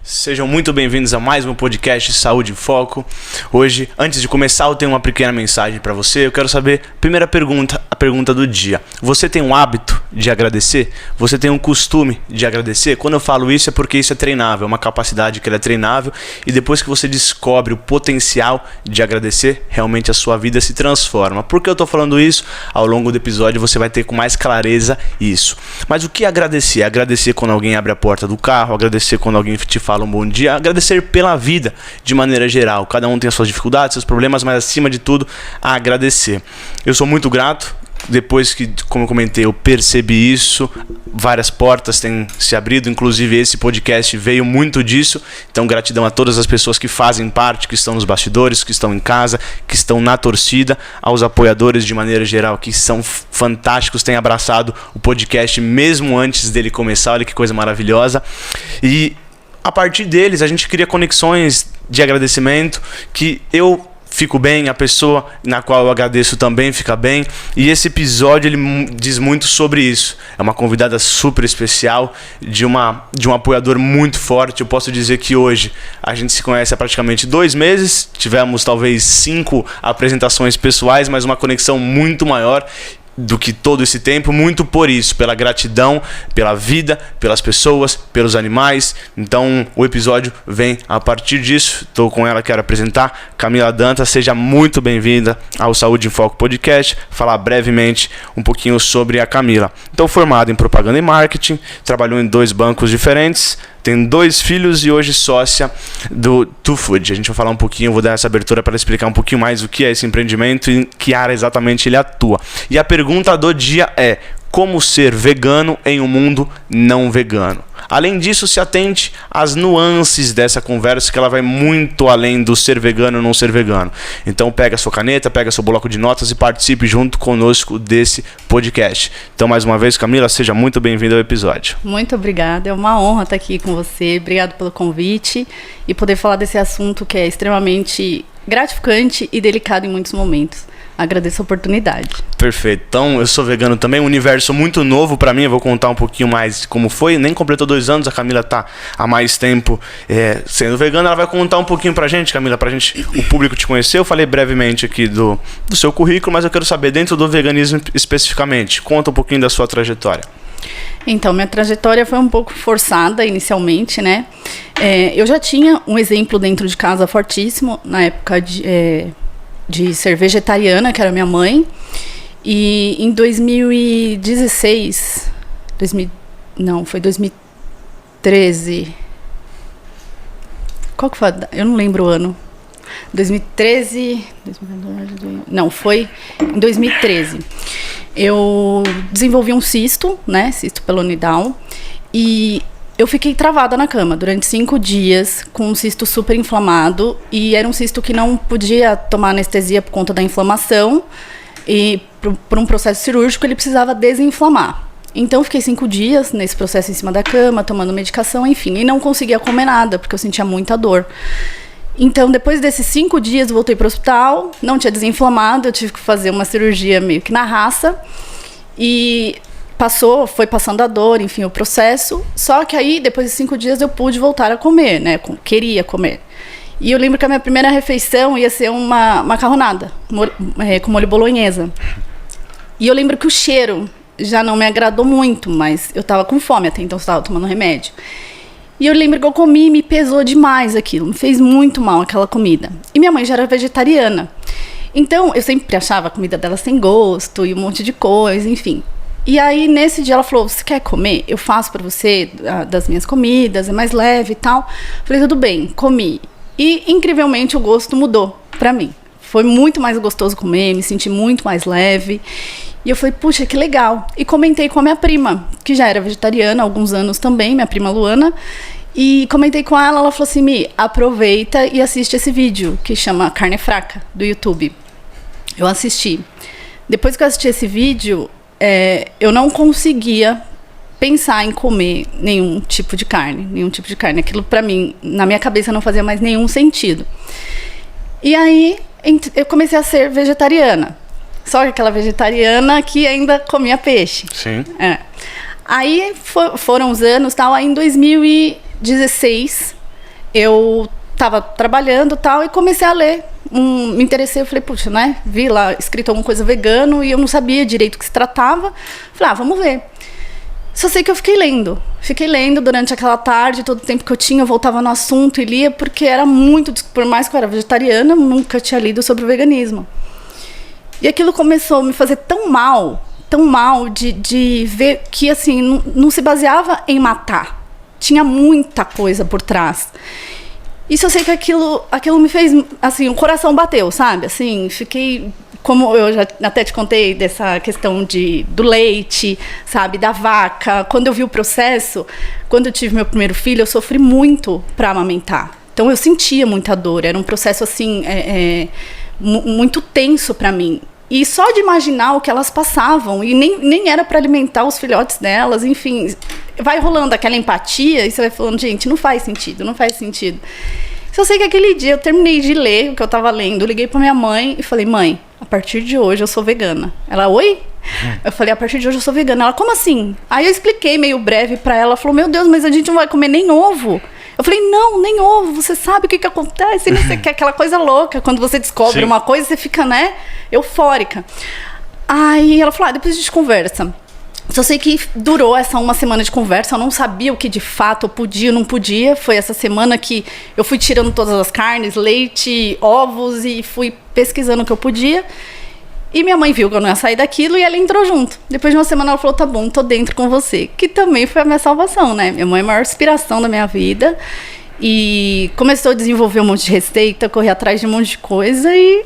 Sejam muito bem-vindos a mais um podcast Saúde em Foco. Hoje, antes de começar, eu tenho uma pequena mensagem para você. Eu quero saber, primeira pergunta, a pergunta do dia. Você tem um hábito de agradecer? Você tem um costume de agradecer? Quando eu falo isso é porque isso é treinável, é uma capacidade que ela é treinável, e depois que você descobre o potencial de agradecer, realmente a sua vida se transforma. Por que eu estou falando isso? Ao longo do episódio você vai ter com mais clareza isso. Mas o que é agradecer? Agradecer quando alguém abre a porta do carro, agradecer quando alguém te fala um bom dia, agradecer pela vida de maneira geral. Cada um tem as suas dificuldades, seus problemas, mas acima de tudo, agradecer. Eu sou muito grato. Depois que, como eu comentei, eu percebi isso, várias portas têm se abrido, inclusive esse podcast veio muito disso. Então, gratidão a todas as pessoas que fazem parte, que estão nos bastidores, que estão em casa, que estão na torcida, aos apoiadores de maneira geral, que são fantásticos, têm abraçado o podcast mesmo antes dele começar. Olha que coisa maravilhosa. E a partir deles, a gente cria conexões de agradecimento que eu fico bem, a pessoa na qual eu agradeço também fica bem. E esse episódio ele diz muito sobre isso. É uma convidada super especial de um apoiador muito forte. Eu posso dizer que hoje a gente se conhece há praticamente 2 meses. Tivemos talvez 5 apresentações pessoais, mas uma conexão muito maior do que todo esse tempo, muito por isso, pela gratidão, pela vida, pelas pessoas, pelos animais. Então o episódio vem a partir disso. Estou com ela, quero apresentar Camila Dantas. Seja muito bem-vinda ao Saúde em Foco Podcast. Falar brevemente um pouquinho sobre a Camila. Então, formada em propaganda e marketing, trabalhou em 2 bancos diferentes, tem 2 filhos e hoje sócia do TuFood. A gente vai falar um pouquinho, vou dar essa abertura para explicar um pouquinho mais o que é esse empreendimento e em que área exatamente ele atua. E a pergunta do dia é: como ser vegano em um mundo não vegano? Além disso, se atente às nuances dessa conversa, que ela vai muito além do ser vegano ou não ser vegano. Então pega sua caneta, pega seu bloco de notas e participe junto conosco desse podcast. Então, mais uma vez, Camila, seja muito bem-vinda ao episódio. Muito obrigada, é uma honra estar aqui com você. Obrigado pelo convite e poder falar desse assunto que é extremamente gratificante e delicado em muitos momentos. Agradeço a oportunidade. Perfeito. Então, eu sou vegano também, um universo muito novo para mim. Eu vou contar um pouquinho mais de como foi. Nem completou 2 anos, a Camila está há mais tempo sendo vegana. Ela vai contar um pouquinho pra gente, Camila, pra gente, o público te conhecer. Eu falei brevemente aqui do seu currículo, mas eu quero saber, dentro do veganismo especificamente, conta um pouquinho da sua trajetória. Então, minha trajetória foi um pouco forçada inicialmente, né? Eu já tinha um exemplo dentro de casa fortíssimo, na época de ser vegetariana, que era minha mãe. E em 2016, foi 2013. Qual que foi? Eu não lembro o ano. 2013, não, foi em 2013. Eu desenvolvi um cisto, né, cisto pelonidal, e eu fiquei travada na cama durante 5 dias com um cisto super inflamado, e era um cisto que não podia tomar anestesia por conta da inflamação, e por um processo cirúrgico ele precisava desinflamar. Então eu fiquei 5 dias nesse processo em cima da cama, tomando medicação, enfim, e não conseguia comer nada, porque eu sentia muita dor. Então, depois desses 5 dias, eu voltei para o hospital, não tinha desinflamado, eu tive que fazer uma cirurgia meio que na raça, e foi passando a dor, enfim, o processo. Só que aí, depois de 5 dias, eu pude voltar a comer, né? Queria comer. E eu lembro que a minha primeira refeição ia ser uma macarronada com molho bolonhesa. E eu lembro que o cheiro já não me agradou muito, mas eu estava com fome até então, eu estava tomando remédio. E eu lembro que eu comi e me pesou demais aquilo, me fez muito mal aquela comida. E minha mãe já era vegetariana. Então, eu sempre achava a comida dela sem gosto e um monte de coisa, enfim. E aí, nesse dia, ela falou: você quer comer? Eu faço pra você das minhas comidas, é mais leve e tal. Falei: tudo bem, comi. E, incrivelmente, o gosto mudou pra mim. Foi muito mais gostoso comer, me senti muito mais leve. E eu falei: puxa, que legal. E comentei com a minha prima, que já era vegetariana há alguns anos também, minha prima Luana. E comentei com ela, ela falou assim: Mi, aproveita e assiste esse vídeo, que chama Carne Fraca, do YouTube. Eu assisti. Depois que eu assisti esse vídeo, eu não conseguia pensar em comer nenhum tipo de carne. Aquilo, pra mim, na minha cabeça, não fazia mais nenhum sentido. E aí, eu comecei a ser vegetariana. Só que aquela vegetariana que ainda comia peixe. Sim. Aí foram os anos, tal. Aí em 2016 eu estava trabalhando e tal, e comecei a ler. Me interessei, eu falei, puxa, né? Vi lá escrito alguma coisa vegano e eu não sabia direito o que se tratava. Falei, vamos ver. Só sei que eu fiquei lendo. Fiquei lendo durante aquela tarde, todo o tempo que eu tinha, eu voltava no assunto e lia, porque era muito, por mais que eu era vegetariana, nunca tinha lido sobre o veganismo. E aquilo começou a me fazer tão mal de ver que, assim, não se baseava em matar. Tinha muita coisa por trás. Isso eu sei que aquilo me fez, assim, o coração bateu, sabe? Assim, fiquei, como eu já até te contei, dessa questão do leite, sabe? Da vaca. Quando eu vi o processo, quando eu tive meu primeiro filho, eu sofri muito para amamentar. Então, eu sentia muita dor. Era um processo, assim, muito tenso para mim. E só de imaginar o que elas passavam, e nem era para alimentar os filhotes delas, enfim, vai rolando aquela empatia e você vai falando, gente, não faz sentido. Só sei que aquele dia eu terminei de ler o que eu estava lendo, liguei para minha mãe e falei, mãe, a partir de hoje eu sou vegana. Ela, oi? Eu falei, a partir de hoje eu sou vegana. Ela, como assim? Aí eu expliquei meio breve para ela, ela falou, meu Deus, mas a gente não vai comer nem ovo. Eu falei, não, nem ovo, você sabe o que acontece, não sei o que, aquela coisa louca, quando você descobre Sim. uma coisa, você fica, né, eufórica. Aí ela falou, depois a gente conversa. Só sei que durou essa uma semana de conversa, eu não sabia o que de fato eu podia ou não podia. Foi essa semana que eu fui tirando todas as carnes, leite, ovos e fui pesquisando o que eu podia. E minha mãe viu que eu não ia sair daquilo e ela entrou junto. Depois de uma semana ela falou, tá bom, tô dentro com você. Que também foi a minha salvação, né? Minha mãe é a maior inspiração da minha vida. E começou a desenvolver um monte de receita, correr atrás de um monte de coisa. E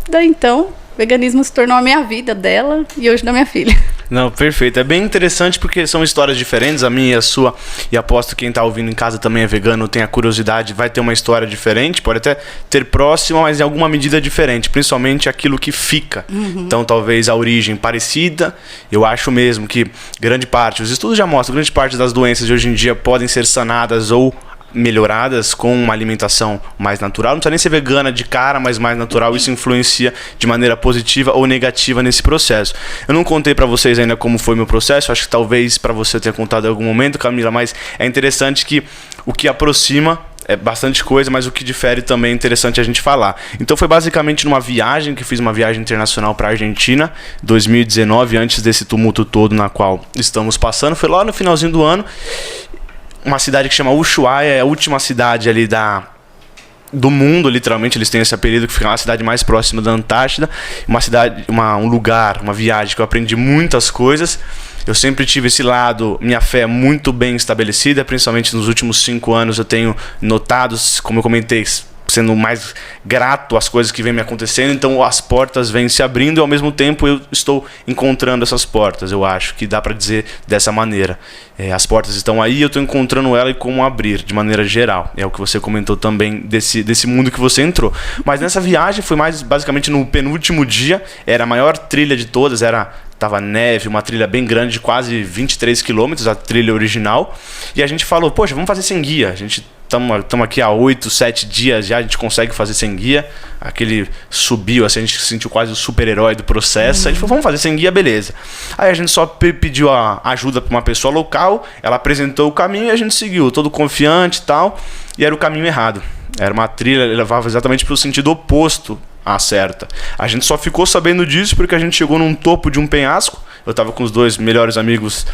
daí então, o veganismo se tornou a minha vida dela e hoje da minha filha. Não, perfeito. É bem interessante porque são histórias diferentes, a minha e a sua, e aposto que quem está ouvindo em casa também é vegano, tem a curiosidade, vai ter uma história diferente, pode até ter próxima, mas em alguma medida diferente, principalmente aquilo que fica. Então, talvez a origem parecida, eu acho mesmo que grande parte, os estudos já mostram, grande parte das doenças de hoje em dia podem ser sanadas ou melhoradas com uma alimentação mais natural. Não precisa nem ser vegana de cara, mas mais natural. Isso influencia de maneira positiva ou negativa nesse processo. Eu não contei para vocês ainda como foi meu processo. Acho que talvez para você ter contado em algum momento, Camila, mas é interessante que o que aproxima é bastante coisa, mas o que difere também é interessante a gente falar. Então foi basicamente numa viagem, que fiz uma viagem internacional para a Argentina, 2019, antes desse tumulto todo na qual estamos passando. Foi lá no finalzinho do ano. Uma cidade que chama Ushuaia, é a última cidade ali do mundo, literalmente, eles têm esse apelido, que fica a cidade mais próxima da Antártida. Uma cidade, um lugar, uma viagem que eu aprendi muitas coisas. Eu sempre tive esse lado, minha fé muito bem estabelecida, principalmente nos últimos 5 anos eu tenho notado, como eu comentei, sendo mais grato às coisas que vêm me acontecendo, então as portas vêm se abrindo e ao mesmo tempo eu estou encontrando essas portas. Eu acho que dá para dizer dessa maneira. As portas estão aí, eu estou encontrando ela e como abrir, de maneira geral. É o que você comentou também desse mundo que você entrou. Mas nessa viagem foi mais basicamente no penúltimo dia, era a maior trilha de todas, tava neve, uma trilha bem grande de quase 23 quilômetros, a trilha original. E a gente falou, poxa, vamos fazer sem guia. A gente estamos aqui há 8, 7 dias já, a gente consegue fazer sem guia. Aquele subiu, assim, a gente se sentiu quase o super-herói do processo. A gente falou, vamos fazer sem guia, beleza. Aí a gente só pediu a ajuda para uma pessoa local, ela apresentou o caminho e a gente seguiu, todo confiante e tal. E era o caminho errado. Era uma trilha, ele levava exatamente para o sentido oposto à certa. A gente só ficou sabendo disso porque a gente chegou num topo de um penhasco. Eu estava com os 2 melhores amigos,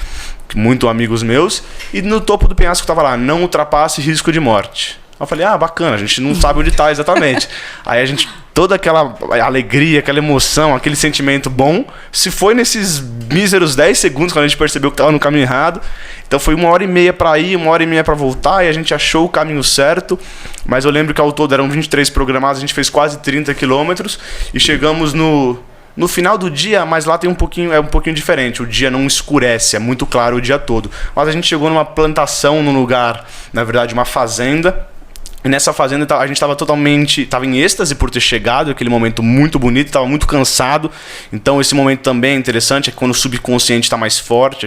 muito amigos meus, e no topo do penhasco estava lá, não ultrapasse risco de morte. Eu falei, bacana, a gente não sabe onde está exatamente. Aí a gente, toda aquela alegria, aquela emoção, aquele sentimento bom, se foi nesses míseros 10 segundos quando a gente percebeu que estava no caminho errado. Então foi 1h30 para ir, 1h30 para voltar, e a gente achou o caminho certo. Mas eu lembro que ao todo eram 23 programados, a gente fez quase 30 quilômetros e chegamos no final do dia, mas lá tem um pouquinho diferente. O dia não escurece, é muito claro o dia todo. Mas a gente chegou numa plantação, num lugar, na verdade, uma fazenda. E nessa fazenda a gente estava em êxtase por ter chegado, aquele momento muito bonito, estava muito cansado. Então esse momento também é interessante, é quando o subconsciente está mais forte.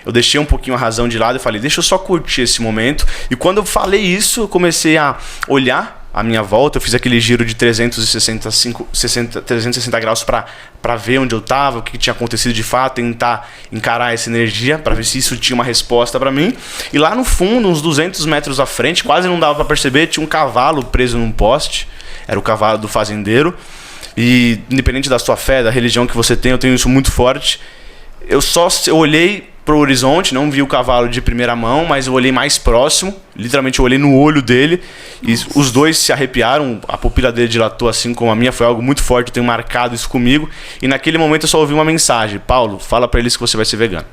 Eu deixei um pouquinho a razão de lado e falei, deixa eu só curtir esse momento. E quando eu falei isso, eu comecei a olhar a minha volta, eu fiz aquele giro de 360 graus para ver onde eu estava, o que tinha acontecido de fato, tentar encarar essa energia, para ver se isso tinha uma resposta para mim. E lá no fundo, uns 200 metros à frente, quase não dava para perceber, tinha um cavalo preso num poste, era o cavalo do fazendeiro. E independente da sua fé, da religião que você tem, eu tenho isso muito forte. Eu olhei pro horizonte, não vi o cavalo de primeira mão, mas eu olhei mais próximo, literalmente eu olhei no olho dele e os dois se arrepiaram, a pupila dele dilatou assim como a minha, foi algo muito forte, eu tenho marcado isso comigo. E naquele momento eu só ouvi uma mensagem: Paulo, fala para eles que você vai ser vegano.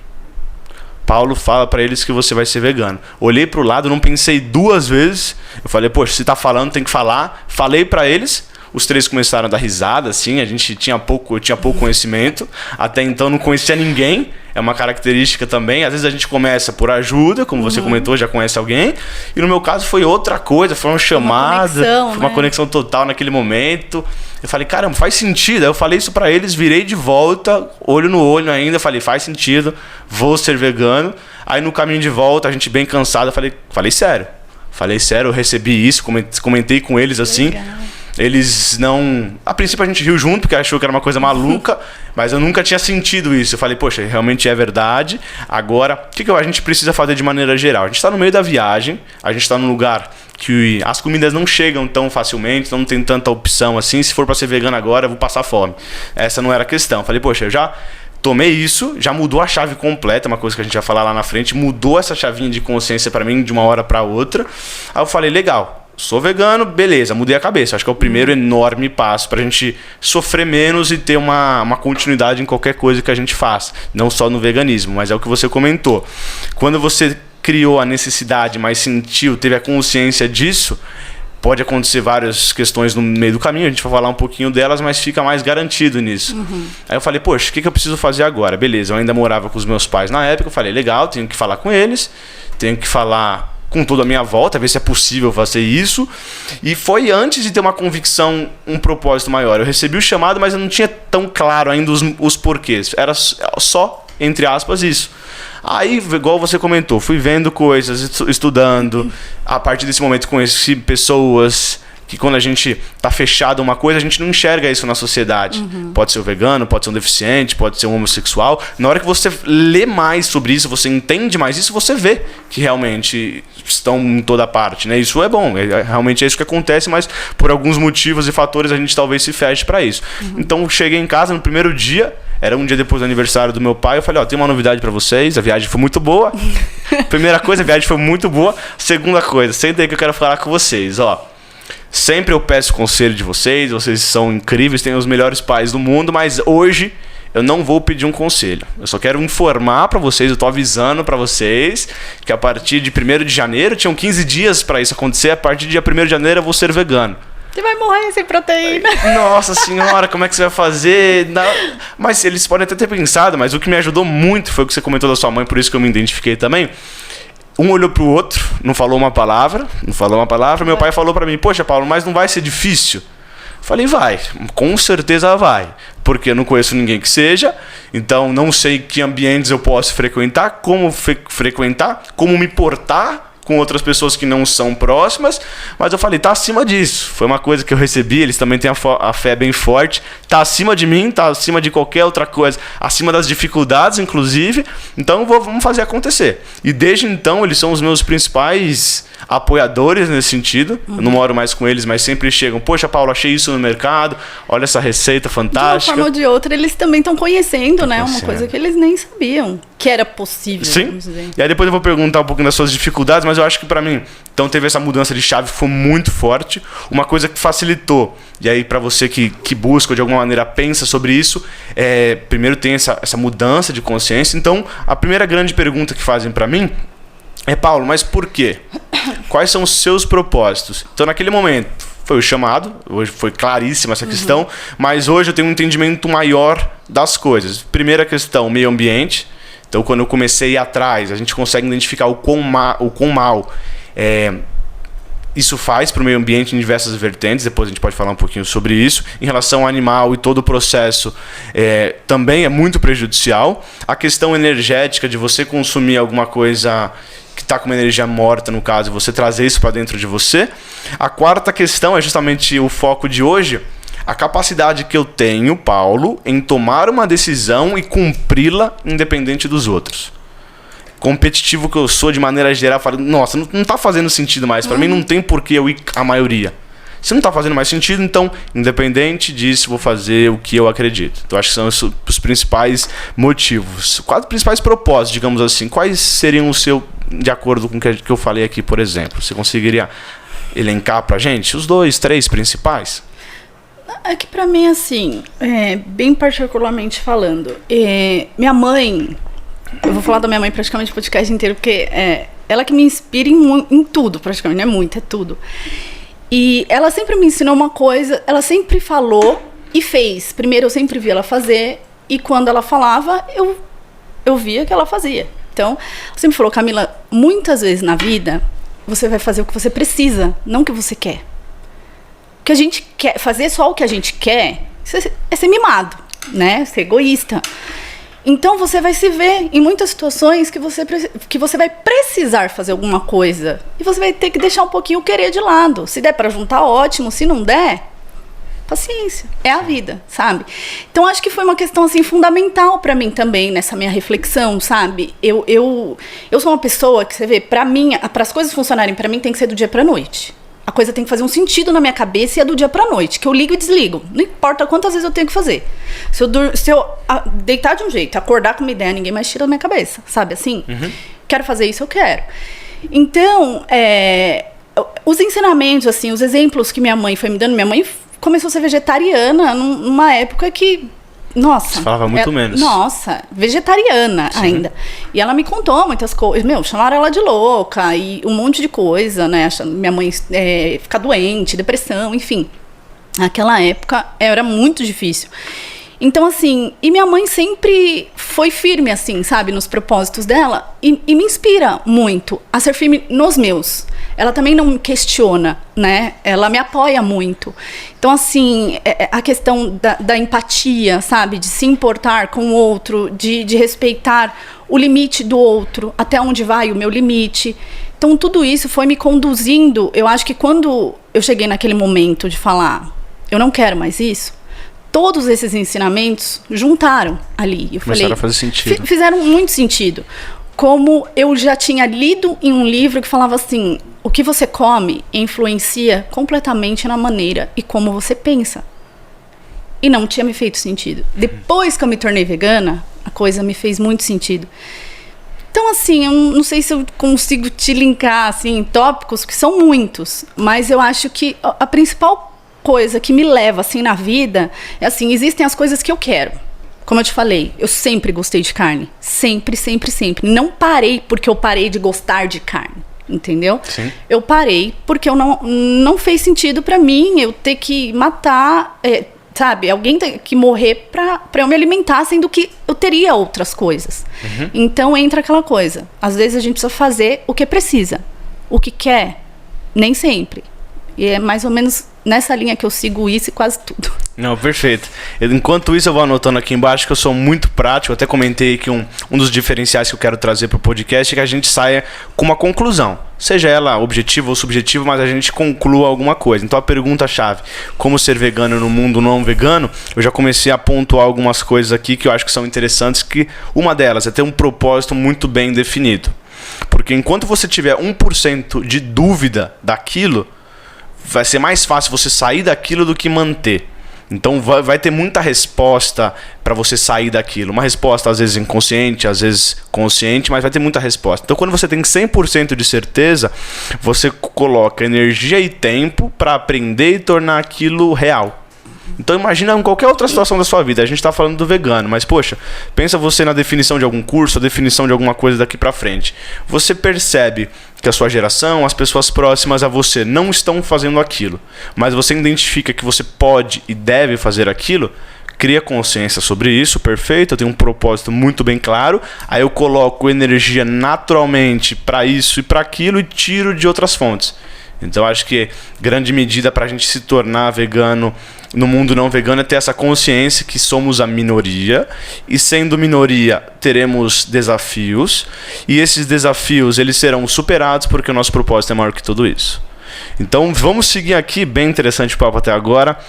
Paulo, fala para eles que você vai ser vegano. Olhei pro lado, não pensei duas vezes, eu falei, poxa, se tá falando tem que falar. Falei para eles. Os três começaram a dar risada, assim, eu tinha pouco conhecimento, até então não conhecia ninguém, é uma característica também, às vezes a gente começa por ajuda, como você comentou, já conhece alguém, e no meu caso foi outra coisa, foi uma chamada, foi uma conexão total naquele momento. Eu falei, caramba, faz sentido. Aí eu falei isso pra eles, virei de volta, olho no olho ainda, falei, faz sentido, vou ser vegano. Aí no caminho de volta, a gente bem cansado, eu falei sério, eu recebi isso, comentei com eles assim. Legal. Eles não... A princípio a gente riu junto, porque achou que era uma coisa maluca, mas eu nunca tinha sentido isso. Eu falei, poxa, realmente é verdade. Agora, o que a gente precisa fazer de maneira geral? A gente está no meio da viagem, a gente está num lugar que as comidas não chegam tão facilmente, não tem tanta opção assim. Se for para ser vegano agora, eu vou passar fome. Essa não era a questão. Eu falei, poxa, eu já tomei isso, já mudou a chave completa, uma coisa que a gente vai falar lá na frente, mudou essa chavinha de consciência para mim de uma hora para outra. Aí eu falei, legal. Sou vegano, beleza, mudei a cabeça. Acho que é o primeiro enorme passo pra gente sofrer menos e ter uma continuidade em qualquer coisa que a gente faça. Não só no veganismo, mas é o que você comentou. Quando você criou a necessidade, mas sentiu, teve a consciência disso, pode acontecer várias questões no meio do caminho, a gente vai falar um pouquinho delas, mas fica mais garantido nisso. Aí eu falei, poxa, o que eu preciso fazer agora? Beleza, eu ainda morava com os meus pais na época, eu falei, legal, tenho que falar com eles, tenho que falar com toda a minha volta, ver se é possível fazer isso. E foi antes de ter uma convicção, um propósito maior. Eu recebi o chamado, mas eu não tinha tão claro ainda os porquês. Era só, entre aspas, isso. Aí, igual você comentou, fui vendo coisas, estudando. A partir desse momento conheci pessoas que quando a gente tá fechado uma coisa, a gente não enxerga isso na sociedade. Pode ser um vegano, pode ser um deficiente, pode ser um homossexual. Na hora que você lê mais sobre isso, você entende mais isso, você vê que realmente estão em toda parte, né? Isso é bom, realmente é isso que acontece, mas por alguns motivos e fatores a gente talvez se feche para isso. Então, cheguei em casa no primeiro dia, era um dia depois do aniversário do meu pai, eu falei, tem uma novidade para vocês, a viagem foi muito boa. Primeira coisa, a viagem foi muito boa. Segunda coisa, senta aí que eu quero falar com vocês, Sempre eu peço conselho de vocês são incríveis, têm os melhores pais do mundo, mas hoje eu não vou pedir um conselho. Eu só quero informar para vocês, eu tô avisando para vocês que a partir de 1º de janeiro, tinham 15 dias para isso acontecer, a partir do dia 1º de janeiro eu vou ser vegano. Você vai morrer sem proteína. Nossa senhora, como é que você vai fazer? Mas eles podem até ter pensado, mas o que me ajudou muito foi o que você comentou da sua mãe, por isso que eu me identifiquei também. Um olhou pro outro, não falou uma palavra. Meu pai falou pra mim, poxa, Paulo, mas não vai ser difícil? Falei, vai, com certeza vai. Porque eu não conheço ninguém que seja, então não sei que ambientes eu posso frequentar, como frequentar, como me portar com outras pessoas que não são próximas, mas eu falei, tá acima disso. Foi uma coisa que eu recebi, eles também têm a fé bem forte, tá acima de mim, tá acima de qualquer outra coisa, acima das dificuldades, inclusive, então vamos fazer acontecer. E desde então, eles são os meus principais apoiadores nesse sentido. Eu não moro mais com eles, mas sempre chegam, poxa, Paulo, achei isso no mercado, olha essa receita fantástica. De uma forma ou de outra, eles também estão conhecendo, né? Uma coisa que eles nem sabiam que era possível. Sim, vamos dizer. E aí depois eu vou perguntar um pouquinho das suas dificuldades, mas eu acho que pra mim, então teve essa mudança de chave, foi muito forte, uma coisa que facilitou, e aí pra você que busca, ou de alguma maneira pensa sobre isso, primeiro tem essa mudança de consciência. Então a primeira grande pergunta que fazem pra mim é, Paulo, mas por quê? Quais são os seus propósitos? Então naquele momento foi o chamado, hoje foi claríssima essa questão, mas hoje eu tenho um entendimento maior das coisas. Primeira questão, meio ambiente. Então quando eu comecei a ir atrás, a gente consegue identificar o quão mal isso faz para o meio ambiente em diversas vertentes. Depois a gente pode falar um pouquinho sobre isso. Em relação ao animal e todo o processo, também é muito prejudicial. A questão energética de você consumir alguma coisa que tá com uma energia morta, no caso, você trazer isso para dentro de você. A quarta questão é justamente o foco de hoje, a capacidade que eu tenho, Paulo, em tomar uma decisão e cumpri-la independente dos outros. Competitivo que eu sou de maneira geral, falo, nossa, não tá fazendo sentido mais, para mim não tem por que eu ir a maioria. Se não tá fazendo mais sentido, então, independente disso, vou fazer o que eu acredito. Então, acho que são os principais motivos. Quais os principais propósitos, digamos assim? Quais seriam o seu, de acordo com o que eu falei aqui, por exemplo? Você conseguiria elencar pra gente os 2, 3 principais? É que pra mim, assim, bem particularmente falando, minha mãe, eu vou falar da minha mãe praticamente o podcast inteiro, porque ela que me inspira em tudo, praticamente, não é muito, é tudo. E ela sempre me ensinou uma coisa, ela sempre falou e fez. Primeiro eu sempre vi ela fazer, e quando ela falava, eu via que ela fazia. Então, ela sempre falou, Camila, muitas vezes na vida, você vai fazer o que você precisa, não o que você quer. O que a gente quer, fazer só o que a gente quer, é ser mimado, né? Ser egoísta. Então você vai se ver em muitas situações que você vai precisar fazer alguma coisa. E você vai ter que deixar um pouquinho o querer de lado. Se der para juntar, ótimo. Se não der, paciência. É a vida, sabe? Então acho que foi uma questão assim fundamental para mim também nessa minha reflexão, sabe? Eu sou uma pessoa que, você vê, para as coisas funcionarem para mim tem que ser do dia para noite. A coisa tem que fazer um sentido na minha cabeça e é do dia pra noite, que eu ligo e desligo. Não importa quantas vezes eu tenho que fazer. Se eu deitar de um jeito, acordar com uma ideia, ninguém mais tira da minha cabeça, sabe assim? Uhum. Quero fazer isso, eu quero. Então, os ensinamentos, assim, os exemplos que minha mãe foi me dando, minha mãe começou a ser vegetariana numa época que... Nossa. Você falava muito menos. Nossa, vegetariana ainda. E ela me contou muitas coisas. Chamaram ela de louca e um monte de coisa, né? Minha mãe ficar doente, depressão, enfim. Naquela época era muito difícil. Então, assim, e minha mãe sempre foi firme, assim, sabe, nos propósitos dela. E me inspira muito a ser firme nos meus. Ela também não me questiona, né? Ela me apoia muito. Então, assim, a questão da empatia, sabe? De se importar com o outro, de respeitar o limite do outro, até onde vai o meu limite. Então, tudo isso foi me conduzindo. Eu acho que quando eu cheguei naquele momento de falar, eu não quero mais isso, todos esses ensinamentos juntaram ali. Eu começaram a fazer sentido. Fizeram muito sentido. Como eu já tinha lido em um livro que falava assim, o que você come influencia completamente na maneira e como você pensa. E não tinha me feito sentido. Depois que eu me tornei vegana, a coisa me fez muito sentido. Então, assim, eu não sei se eu consigo te linkar assim, em tópicos, que são muitos, mas eu acho que a principal coisa que me leva assim na vida é assim, existem as coisas que eu quero. Como eu te falei, eu sempre gostei de carne. Sempre, sempre, sempre. Não parei porque eu parei de gostar de carne. Entendeu? Sim. Eu parei porque não fez sentido pra mim eu ter que matar, sabe? Alguém ter que morrer pra eu me alimentar, sendo que eu teria outras coisas. Uhum. Então entra aquela coisa. Às vezes a gente precisa fazer o que precisa. O que quer, nem sempre. E é mais ou menos nessa linha que eu sigo isso e quase tudo. Não, perfeito. Enquanto isso, eu vou anotando aqui embaixo que eu sou muito prático. Eu até comentei que um dos diferenciais que eu quero trazer para o podcast é que a gente saia com uma conclusão. Seja ela objetiva ou subjetiva, mas a gente conclua alguma coisa. Então a pergunta-chave, como ser vegano no mundo não vegano, eu já comecei a pontuar algumas coisas aqui que eu acho que são interessantes, que uma delas é ter um propósito muito bem definido. Porque enquanto você tiver 1% de dúvida daquilo, vai ser mais fácil você sair daquilo do que manter. Então vai ter muita resposta para você sair daquilo. Uma resposta às vezes inconsciente, às vezes consciente, mas vai ter muita resposta. Então quando você tem 100% de certeza, você coloca energia e tempo para aprender e tornar aquilo real. Então imagina em qualquer outra situação da sua vida. A gente está falando do vegano, mas poxa, pensa você na definição de algum curso, a definição de alguma coisa daqui para frente. Você percebe que a sua geração, as pessoas próximas a você não estão fazendo aquilo, mas você identifica que você pode e deve fazer aquilo, cria consciência sobre isso, perfeito, eu tenho um propósito muito bem claro, aí eu coloco energia naturalmente para isso e para aquilo e tiro de outras fontes. Então acho que grande medida para a gente se tornar vegano no mundo não vegano é ter essa consciência que somos a minoria, e sendo minoria teremos desafios, e esses desafios eles serão superados porque o nosso propósito é maior que tudo isso. Então vamos seguir aqui, bem interessante o papo até agora.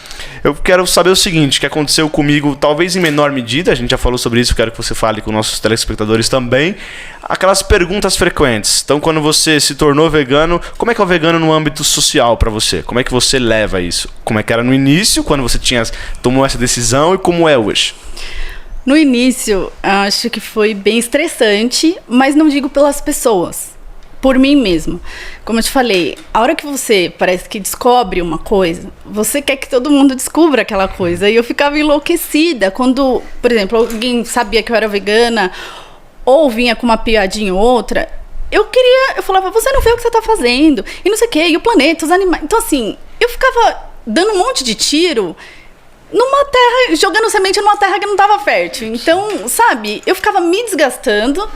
Eu quero saber o seguinte, que aconteceu comigo, talvez em menor medida, a gente já falou sobre isso, quero que você fale com nossos telespectadores também. Aquelas perguntas frequentes. Então quando você se tornou vegano, como é que é o vegano no âmbito social para você? Como é que você leva isso? Como é que era no início, quando você tomou essa decisão, e como é hoje? No início, acho que foi bem estressante, mas não digo pelas pessoas. Por mim mesma. Como eu te falei, a hora que você parece que descobre uma coisa, você quer que todo mundo descubra aquela coisa. E eu ficava enlouquecida quando, por exemplo, alguém sabia que eu era vegana ou vinha com uma piadinha ou outra. Eu falava, você não vê o que você tá fazendo, e não sei o quê, e o planeta, os animais. Então, assim, eu ficava dando um monte de tiro numa terra, jogando semente numa terra que não estava fértil. Então, sabe, eu ficava me desgastando,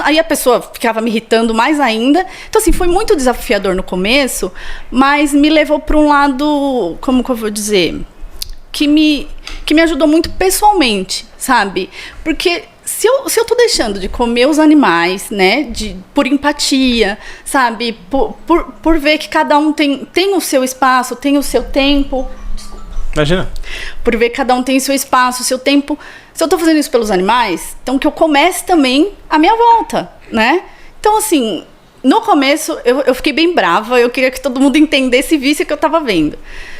aí a pessoa ficava me irritando mais ainda. Então, assim, foi muito desafiador no começo, mas me levou para um lado, como que eu vou dizer, que me ajudou muito pessoalmente, sabe? Porque se eu tô deixando de comer os animais, né, por empatia, sabe, por ver que cada um tem o seu espaço, tem o seu tempo. Imagina. Por ver que cada um tem seu espaço, seu tempo. Se eu tô fazendo isso pelos animais, então que eu comece também a minha volta, né? Então, assim, no começo eu fiquei bem brava, eu queria que todo mundo entendesse e visse o que eu tava vendo.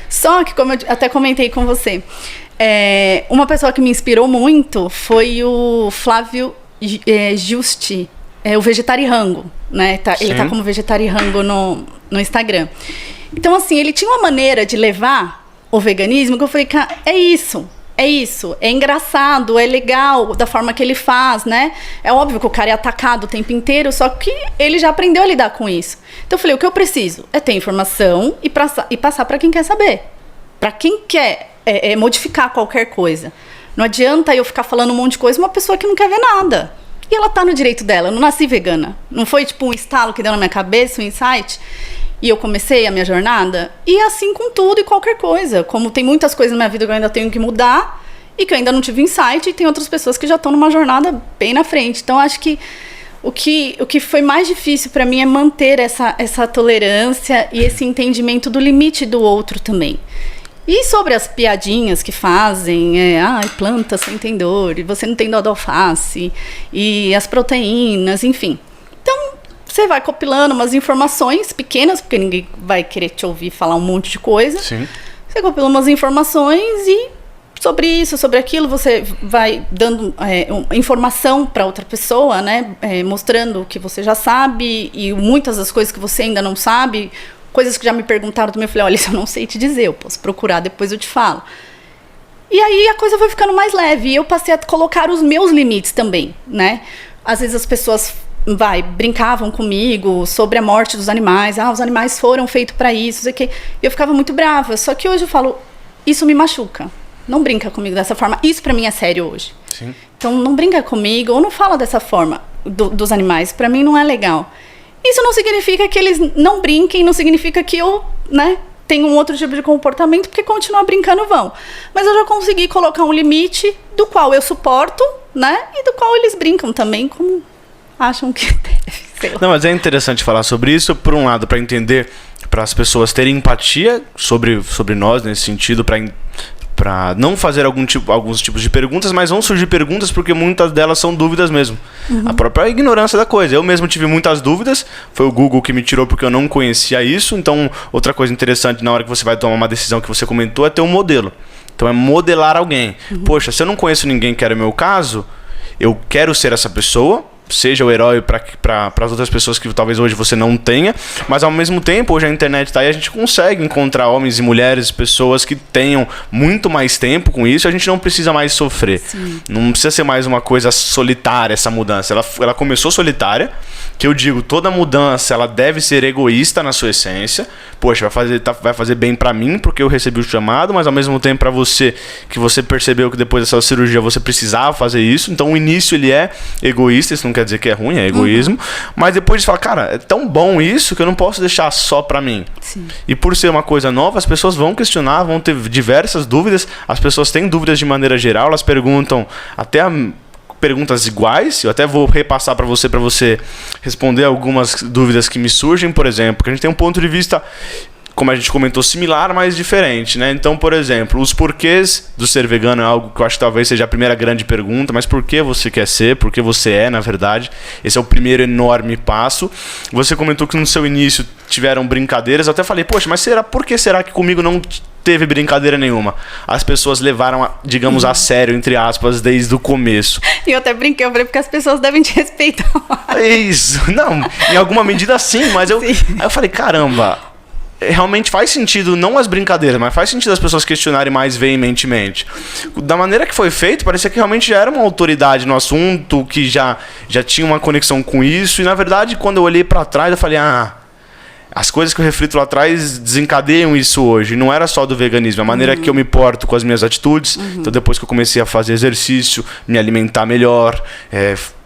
Só que, como eu até comentei com você, uma pessoa que me inspirou muito foi o Flávio Justi, o Vegetarirango, né? Ele tá como Vegetarirango no Instagram. Então, assim, ele tinha uma maneira de levar o veganismo que eu falei, cara, é isso, é engraçado, é legal da forma que ele faz, né? É óbvio que o cara é atacado o tempo inteiro, só que ele já aprendeu a lidar com isso. Então eu falei, o que eu preciso é ter informação e passar para quem quer saber, para quem quer modificar qualquer coisa. Não adianta eu ficar falando um monte de coisa uma pessoa que não quer ver nada. E ela tá no direito dela, eu não nasci vegana, não foi tipo um estalo que deu na minha cabeça, um insight. E eu comecei a minha jornada, e assim com tudo e qualquer coisa. Como tem muitas coisas na minha vida que eu ainda tenho que mudar, e que eu ainda não tive insight, e tem outras pessoas que já estão numa jornada bem na frente. Então, acho que o que foi mais difícil para mim é manter essa tolerância e esse entendimento do limite do outro também. E sobre as piadinhas que fazem, planta sem tem dor, e você não tem dó da alface, e as proteínas, enfim. Então, você vai compilando umas informações pequenas, porque ninguém vai querer te ouvir falar um monte de coisa. Sim. Você compila umas informações e sobre isso, sobre aquilo, você vai dando informação para outra pessoa, né? Mostrando o que você já sabe e muitas das coisas que você ainda não sabe, coisas que já me perguntaram também. Eu falei, olha, isso eu não sei te dizer, eu posso procurar, depois eu te falo. E aí a coisa foi ficando mais leve e eu passei a colocar os meus limites também, né? Às vezes as pessoas brincavam comigo sobre a morte dos animais. Os animais foram feitos para isso, sei que. E eu ficava muito brava. Só que hoje eu falo, isso me machuca. Não brinca comigo dessa forma. Isso para mim é sério hoje. Sim. Então não brinca comigo ou não fala dessa forma dos animais. Para mim não é legal. Isso não significa que eles não brinquem, não significa que eu, né, tenho um outro tipo de comportamento, porque continuar brincando vão. Mas eu já consegui colocar um limite do qual eu suporto, né, e do qual eles brincam também como acham que deve, sei lá. Não, mas é interessante falar sobre isso, por um lado, para entender, para as pessoas terem empatia sobre nós, nesse sentido, para não fazer alguns tipos de perguntas, mas vão surgir perguntas porque muitas delas são dúvidas mesmo. A própria ignorância da coisa. Eu mesmo tive muitas dúvidas, foi o Google que me tirou porque eu não conhecia isso. Então, outra coisa interessante na hora que você vai tomar uma decisão que você comentou é ter um modelo. Então, é modelar alguém. Poxa, se eu não conheço ninguém que era o meu caso, eu quero ser essa pessoa, seja o herói para as outras pessoas que talvez hoje você não tenha, mas ao mesmo tempo, hoje a internet está aí, a gente consegue encontrar homens e mulheres, pessoas que tenham muito mais tempo com isso, a gente não precisa mais sofrer. Sim. Não precisa ser mais uma coisa solitária essa mudança. Ela começou solitária, que eu digo, toda mudança ela deve ser egoísta na sua essência. Poxa, vai fazer bem para mim porque eu recebi o chamado, mas ao mesmo tempo para você, que você percebeu que depois dessa cirurgia você precisava fazer isso. Então o início ele é egoísta, isso não quer dizer que é ruim, é egoísmo. Mas depois de falar, cara, é tão bom isso que eu não posso deixar só pra mim. Sim. E por ser uma coisa nova, as pessoas vão questionar, vão ter diversas dúvidas. As pessoas têm dúvidas de maneira geral, elas perguntam até perguntas iguais. Eu até vou repassar para você responder algumas dúvidas que me surgem, por exemplo, que a gente tem um ponto de vista, como a gente comentou, similar, mas diferente, né? Então, por exemplo, os porquês do ser vegano é algo que eu acho que talvez seja a primeira grande pergunta, mas por que você quer ser? Por que você é, na verdade? Esse é o primeiro enorme passo. Você comentou que no seu início tiveram brincadeiras. Eu até falei, poxa, mas por que será que comigo não teve brincadeira nenhuma? As pessoas levaram, digamos, a sério, entre aspas, desde o começo. E eu até brinquei, eu falei, porque as pessoas devem te respeitar mais. É isso. Não, em alguma medida sim, mas aí eu falei, caramba, realmente faz sentido, não as brincadeiras, mas faz sentido as pessoas questionarem mais veementemente. Da maneira que foi feito, parecia que realmente já era uma autoridade no assunto, que já tinha uma conexão com isso, e na verdade, quando eu olhei pra trás, eu falei, as coisas que eu reflito lá atrás desencadeiam isso hoje. Não era só do veganismo, a maneira que eu me porto com as minhas atitudes. Então, depois que eu comecei a fazer exercício, me alimentar melhor,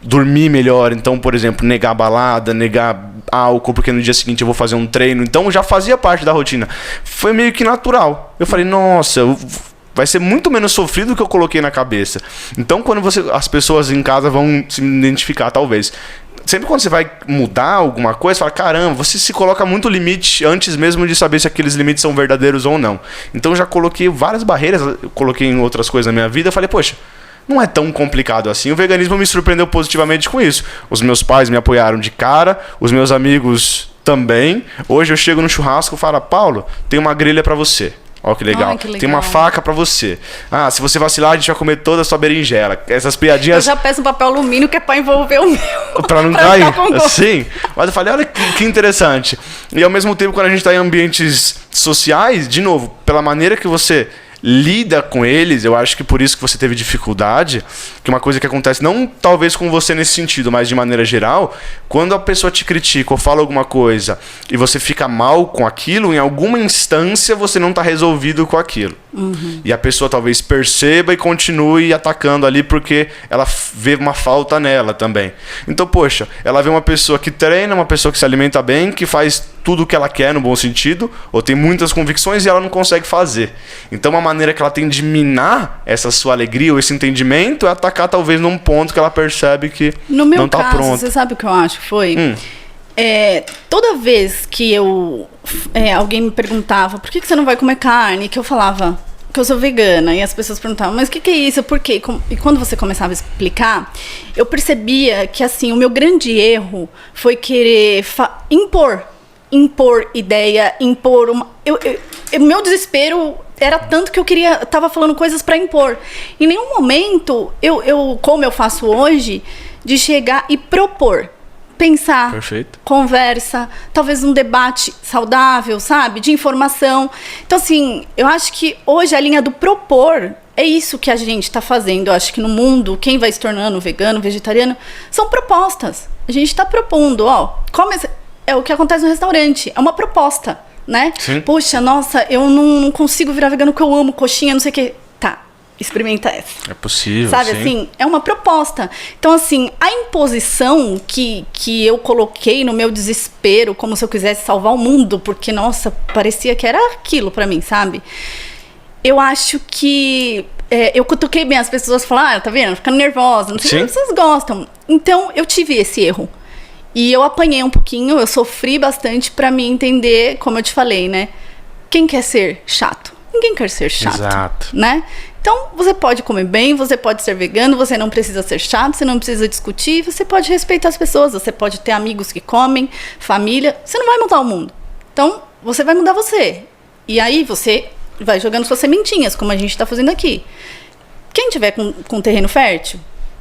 dormir melhor. Então, por exemplo, negar balada, negar álcool, porque no dia seguinte eu vou fazer um treino. Então, já fazia parte da rotina. Foi meio que natural. Eu falei, nossa, vai ser muito menos sofrido do que eu coloquei na cabeça. Então, quando as pessoas em casa vão se identificar, talvez. Sempre quando você vai mudar alguma coisa, você fala, caramba, você se coloca muito limite antes mesmo de saber se aqueles limites são verdadeiros ou não. Então já coloquei várias barreiras, eu coloquei em outras coisas na minha vida, eu falei, poxa, não é tão complicado assim. O veganismo me surpreendeu positivamente com isso. Os meus pais me apoiaram de cara, os meus amigos também. Hoje eu chego no churrasco e falo, Paulo, tem uma grelha pra você. Ó, que legal. Que legal. Tem uma faca pra você. Se você vacilar, a gente vai comer toda a sua berinjela. Essas piadinhas... Eu já peço um papel alumínio que é pra envolver o meu. Pra não cair. Sim. Mas eu falei, olha que interessante. E ao mesmo tempo, quando a gente tá em ambientes sociais, de novo, pela maneira que você lida com eles, eu acho que por isso que você teve dificuldade, que uma coisa que acontece, não talvez com você nesse sentido, mas de maneira geral, quando a pessoa te critica ou fala alguma coisa e você fica mal com aquilo, em alguma instância você não está resolvido com aquilo. E a pessoa talvez perceba e continue atacando ali porque ela vê uma falta nela também. Então, poxa, ela vê uma pessoa que treina, uma pessoa que se alimenta bem, que faz tudo o que ela quer no bom sentido, ou tem muitas convicções e ela não consegue fazer. Então, uma maneira que ela tem de minar essa sua alegria ou esse entendimento é atacar talvez num ponto que ela percebe que não está pronto. No meu caso, você sabe o que eu acho que foi? Toda vez que alguém me perguntava por que você não vai comer carne, que eu falava que eu sou vegana, e as pessoas perguntavam, mas o que é isso? Por quê? E quando você começava a explicar, eu percebia que assim, o meu grande erro foi querer impor ideia, impor uma... meu desespero era tanto que eu tava falando coisas para impor. Em nenhum momento, como eu faço hoje, de chegar e propor. Pensar, perfeito. Conversa, talvez um debate saudável, sabe? De informação. Então, assim, eu acho que hoje a linha do propor é isso que a gente está fazendo. Eu acho que no mundo, quem vai se tornando vegano, vegetariano, são propostas. A gente está propondo, é o que acontece no restaurante, é uma proposta, né? Sim. Puxa, nossa, eu não consigo virar vegano porque eu amo coxinha, não sei o quê. Tá. Experimenta essa. É possível, sabe, sim. assim, é uma proposta. Então, assim, a imposição que eu coloquei no meu desespero, como se eu quisesse salvar o mundo, porque, nossa, parecia que era aquilo pra mim, sabe? Eu acho que eu cutuquei bem as pessoas, falaram, tá vendo? Ficando nervosa, não sei o que as pessoas gostam. Então, eu tive esse erro. E eu apanhei um pouquinho, eu sofri bastante pra me entender, como eu te falei, né? Quem quer ser chato? Ninguém quer ser chato. Exato. Né? Então, você pode comer bem, você pode ser vegano, você não precisa ser chato, você não precisa discutir, você pode respeitar as pessoas, você pode ter amigos que comem, família. Você não vai mudar o mundo. Então, você vai mudar você. E aí, você vai jogando suas sementinhas, como a gente está fazendo aqui. Quem tiver com terreno fértil,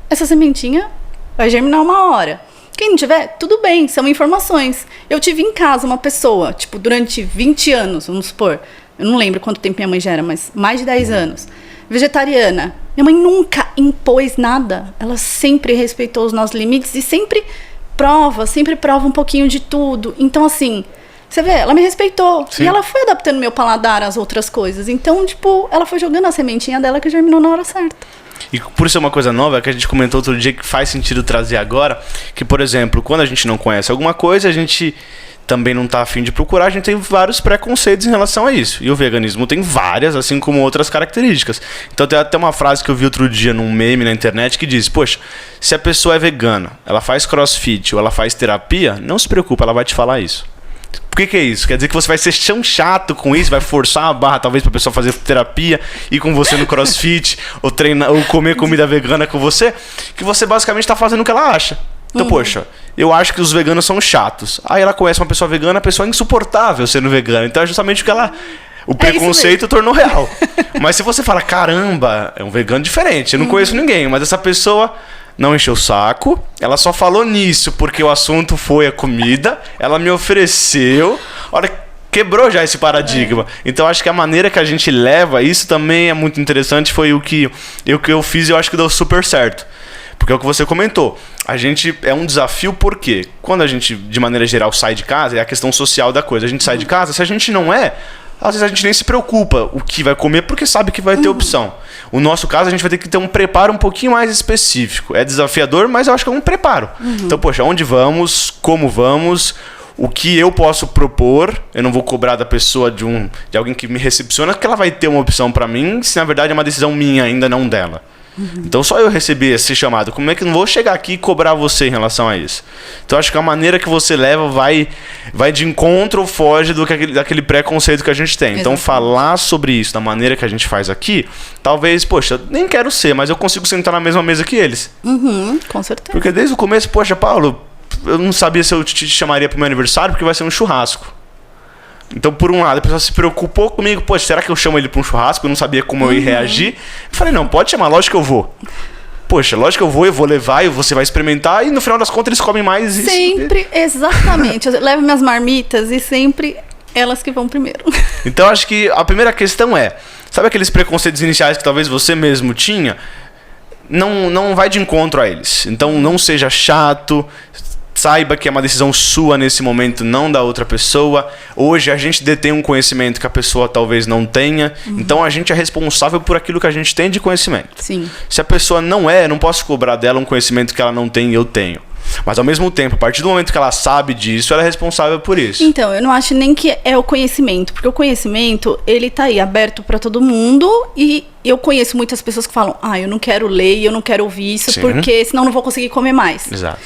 essa sementinha vai germinar uma hora. Quem não tiver, tudo bem, são informações. Eu tive em casa uma pessoa, tipo, durante 20 anos, vamos supor, eu não lembro quanto tempo minha mãe já era, mas mais de 10 anos, vegetariana. Minha mãe nunca impôs nada, ela sempre respeitou os nossos limites e sempre prova um pouquinho de tudo. Então, assim, você vê, ela me respeitou. Sim. E ela foi adaptando meu paladar às outras coisas. Então, tipo, ela foi jogando a sementinha dela que germinou na hora certa. E por ser uma coisa nova, que a gente comentou outro dia que faz sentido trazer agora, que, por exemplo, quando a gente não conhece alguma coisa, a gente também não tá afim de procurar, a gente tem vários preconceitos em relação a isso. E o veganismo tem várias, assim como outras características. Então tem até uma frase que eu vi outro dia num meme na internet que diz, poxa, se a pessoa é vegana, ela faz crossfit ou ela faz terapia, não se preocupa, ela vai te falar isso. Por que é isso? Quer dizer que você vai ser tão chato com isso, vai forçar a barra talvez pra pessoa fazer terapia, ir com você no crossfit, ou treinar, ou comer comida vegana com você, que você basicamente tá fazendo o que ela acha. Então, poxa, eu acho que os veganos são chatos. Aí ela conhece uma pessoa vegana, a pessoa é insuportável sendo vegana. Então é justamente o que ela... O preconceito tornou real. Mas se você fala, caramba, é um vegano diferente, eu não conheço ninguém, mas essa pessoa não encheu o saco, ela só falou nisso porque o assunto foi a comida, ela me ofereceu, olha, quebrou já esse paradigma. Então acho que a maneira que a gente leva isso também é muito interessante, foi o que eu fiz e eu acho que deu super certo. Porque é o que você comentou. A gente é um desafio porque quando a gente, de maneira geral, sai de casa, é a questão social da coisa. A gente sai de casa, se a gente não é, às vezes a gente nem se preocupa o que vai comer porque sabe que vai ter opção. O nosso caso, a gente vai ter que ter um preparo um pouquinho mais específico. É desafiador, mas eu acho que é um preparo. Então, poxa, onde vamos? Como vamos? O que eu posso propor? Eu não vou cobrar da pessoa de alguém que me recepciona, que ela vai ter uma opção para mim, se na verdade é uma decisão minha, ainda não dela. Então só eu receber esse chamado. Como é que eu não vou chegar aqui e cobrar você em relação a isso? Então acho que a maneira que você leva vai de encontro ou foge daquele preconceito que a gente tem. Então falar sobre isso da maneira que a gente faz aqui, talvez, poxa, nem quero ser, mas eu consigo sentar na mesma mesa que eles. Com certeza. Porque desde o começo, poxa, Paulo, eu não sabia se eu te chamaria pro meu aniversário porque vai ser um churrasco. Então, por um lado, a pessoa se preocupou comigo. Poxa, será que eu chamo ele para um churrasco? Eu não sabia como eu ia reagir. Eu falei, não, pode chamar, lógico que eu vou. Poxa, lógico que eu vou levar e você vai experimentar. E no final das contas, eles comem mais. Sempre, exatamente. Eu levo minhas marmitas e sempre elas que vão primeiro. Então, acho que a primeira questão é... Sabe aqueles preconceitos iniciais que talvez você mesmo tinha? Não vai de encontro a eles. Então, não seja chato... Saiba que é uma decisão sua nesse momento, não da outra pessoa. Hoje a gente detém um conhecimento que a pessoa talvez não tenha. Então a gente é responsável por aquilo que a gente tem de conhecimento. Sim. Se a pessoa não é, eu não posso cobrar dela um conhecimento que ela não tem e eu tenho. Mas ao mesmo tempo, a partir do momento que ela sabe disso, ela é responsável por isso. Então, eu não acho nem que é o conhecimento. Porque o conhecimento, ele tá aí aberto para todo mundo. E eu conheço muitas pessoas que falam, eu não quero ler e eu não quero ouvir isso. Sim. Porque senão eu não vou conseguir comer mais. Exato.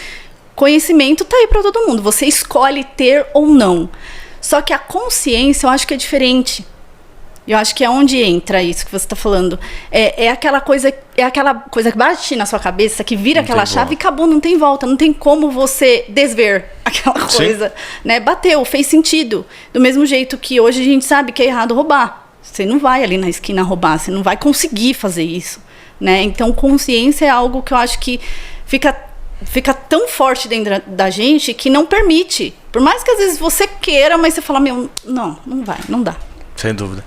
Conhecimento tá aí para todo mundo. Você escolhe ter ou não. Só que a consciência eu acho que é diferente. Eu acho que é onde entra isso que você tá falando. É aquela coisa que bate na sua cabeça, que vira aquela chave e acabou, não tem volta. Não tem como você desver aquela coisa. Né? Bateu, fez sentido. Do mesmo jeito que hoje a gente sabe que é errado roubar. Você não vai ali na esquina roubar, você não vai conseguir fazer isso. Né? Então, consciência é algo que eu acho que fica tão forte dentro da gente que não permite. Por mais que às vezes você queira, mas você fala, não vai, não dá. Sem dúvida.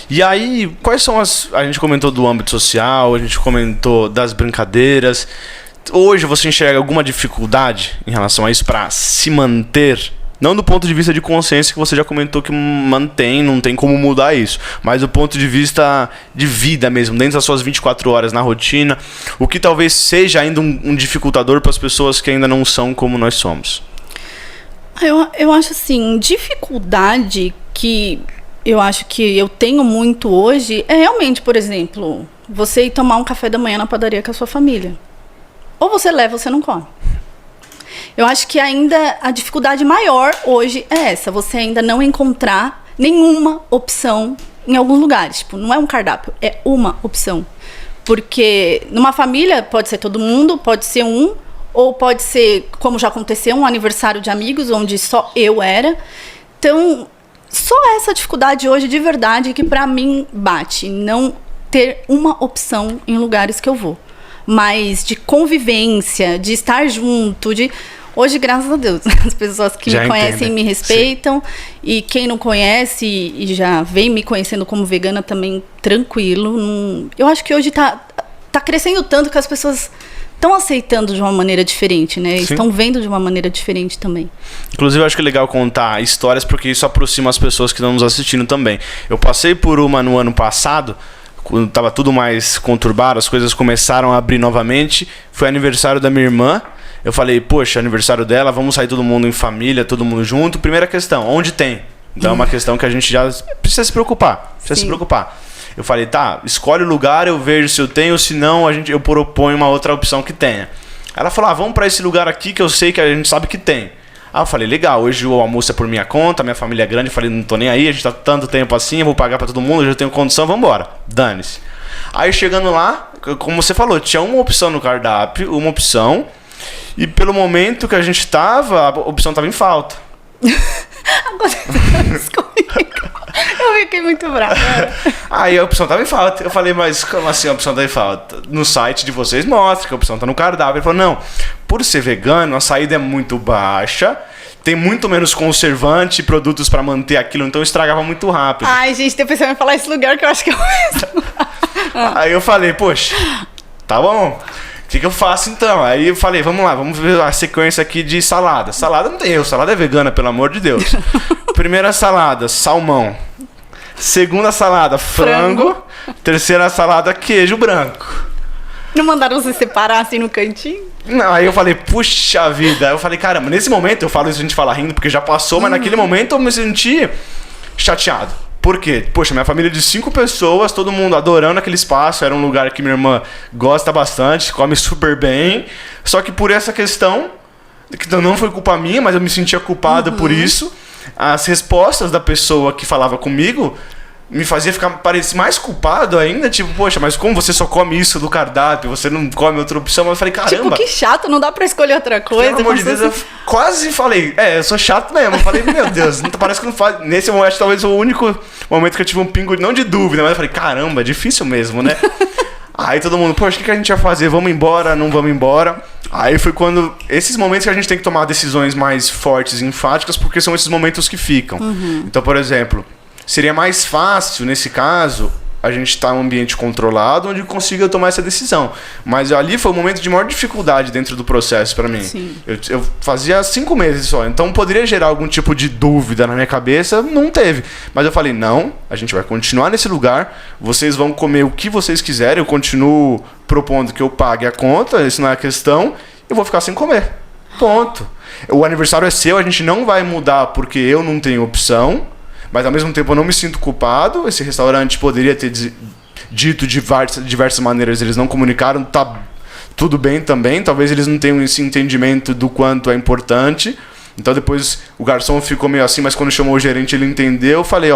E aí, quais são a gente comentou do âmbito social, a gente comentou das brincadeiras. Hoje você enxerga alguma dificuldade em relação a isso para se manter? Não do ponto de vista de consciência, que você já comentou que mantém, não tem como mudar isso. Mas do ponto de vista de vida mesmo, dentro das suas 24 horas na rotina. O que talvez seja ainda um dificultador para as pessoas que ainda não são como nós somos. Eu acho assim, dificuldade que eu acho que eu tenho muito hoje é realmente, por exemplo, você ir tomar um café da manhã na padaria com a sua família. Ou você leva ou você não come. Eu acho que ainda a dificuldade maior hoje é essa. Você ainda não encontrar nenhuma opção em alguns lugares. Tipo, não é um cardápio, é uma opção. Porque numa família pode ser todo mundo, pode ser um, ou pode ser, como já aconteceu, um aniversário de amigos, onde só eu era. Então, só essa dificuldade hoje de verdade que pra mim bate. Não ter uma opção em lugares que eu vou. Mas de convivência, de estar junto, Hoje, graças a Deus, as pessoas que me conhecem me respeitam. Sim. E quem não conhece e já vem me conhecendo como vegana também, tranquilo. Eu acho que hoje tá crescendo tanto que as pessoas estão aceitando de uma maneira diferente, né? Sim. Estão vendo de uma maneira diferente também. Inclusive, eu acho que é legal contar histórias, porque isso aproxima as pessoas que estão nos assistindo também. Eu passei por uma no ano passado, quando tava tudo mais conturbado, as coisas começaram a abrir novamente. Foi aniversário da minha irmã. Eu falei, poxa, aniversário dela, vamos sair todo mundo em família, todo mundo junto. Primeira questão, onde tem? Então é uma questão que a gente já precisa se preocupar. Eu falei, tá, escolhe o lugar, eu vejo se eu tenho, se não, eu proponho uma outra opção que tenha. Ela falou, vamos pra esse lugar aqui que eu sei que a gente sabe que tem. Aí eu falei, legal, hoje o almoço é por minha conta, minha família é grande. Eu falei, não tô nem aí, a gente tá tanto tempo assim, eu vou pagar pra todo mundo, eu já tenho condição, vambora, dane-se. Aí chegando lá, como você falou, tinha uma opção no cardápio, uma opção, e pelo momento que a gente tava, a opção tava em falta. Eu fiquei muito brava. Aí a opção tava em falta. Eu falei, mas como assim a opção tá em falta? No site de vocês mostra que a opção tá no cardápio. Ele falou, não, por ser vegano, a saída é muito baixa, tem muito menos conservante e produtos pra manter aquilo, então estragava muito rápido. Ai, gente, depois você vai falar esse lugar que eu acho que é o mesmo. Aí eu falei, poxa, tá bom. O que eu faço então? Aí eu falei, vamos lá, vamos ver a sequência aqui de salada. Salada não tem erro, salada é vegana, pelo amor de Deus. Primeira salada, salmão. Segunda salada, frango. Terceira salada, queijo branco. Não mandaram você separar assim no cantinho? Não, aí eu falei, puxa vida. Eu falei, caramba, nesse momento, eu falo isso, a gente fala rindo porque já passou, mas naquele momento eu me senti chateado. Por quê? Poxa, minha família de 5 pessoas, todo mundo adorando aquele espaço. Era um lugar que minha irmã gosta bastante, come super bem. Só que por essa questão, que não foi culpa minha, mas eu me sentia culpado por isso, as respostas da pessoa que falava comigo me fazia parecer mais culpado ainda. Tipo, poxa, mas como você só come isso do cardápio, você não come outra opção? Eu falei, caramba. Tipo, que chato, não dá pra escolher outra coisa. Pelo amor de Deus, eu quase falei, eu sou chato mesmo. Eu falei, meu Deus, parece que não faz. Nesse momento, talvez o único momento que eu tive um pingo, não de dúvida, mas eu falei, caramba, é difícil mesmo, né? Aí todo mundo, poxa, o que a gente vai fazer? Vamos embora, não vamos embora? Aí foi quando, esses momentos que a gente tem que tomar decisões mais fortes e enfáticas, porque são esses momentos que ficam. Então, por exemplo, seria mais fácil, nesse caso, a gente estar em um ambiente controlado onde consiga tomar essa decisão. Mas ali foi o momento de maior dificuldade dentro do processo para mim. Eu fazia 5 meses só, então poderia gerar algum tipo de dúvida na minha cabeça, não teve. Mas eu falei, não, a gente vai continuar nesse lugar, vocês vão comer o que vocês quiserem, eu continuo propondo que eu pague a conta, isso não é a questão, eu vou ficar sem comer. Ponto. O aniversário é seu, a gente não vai mudar porque eu não tenho opção. Mas ao mesmo tempo eu não me sinto culpado. Esse restaurante poderia ter dito de diversas maneiras, eles não comunicaram, tá tudo bem também. Talvez eles não tenham esse entendimento do quanto é importante. Então depois o garçom ficou meio assim, mas quando chamou o gerente ele entendeu. Eu falei,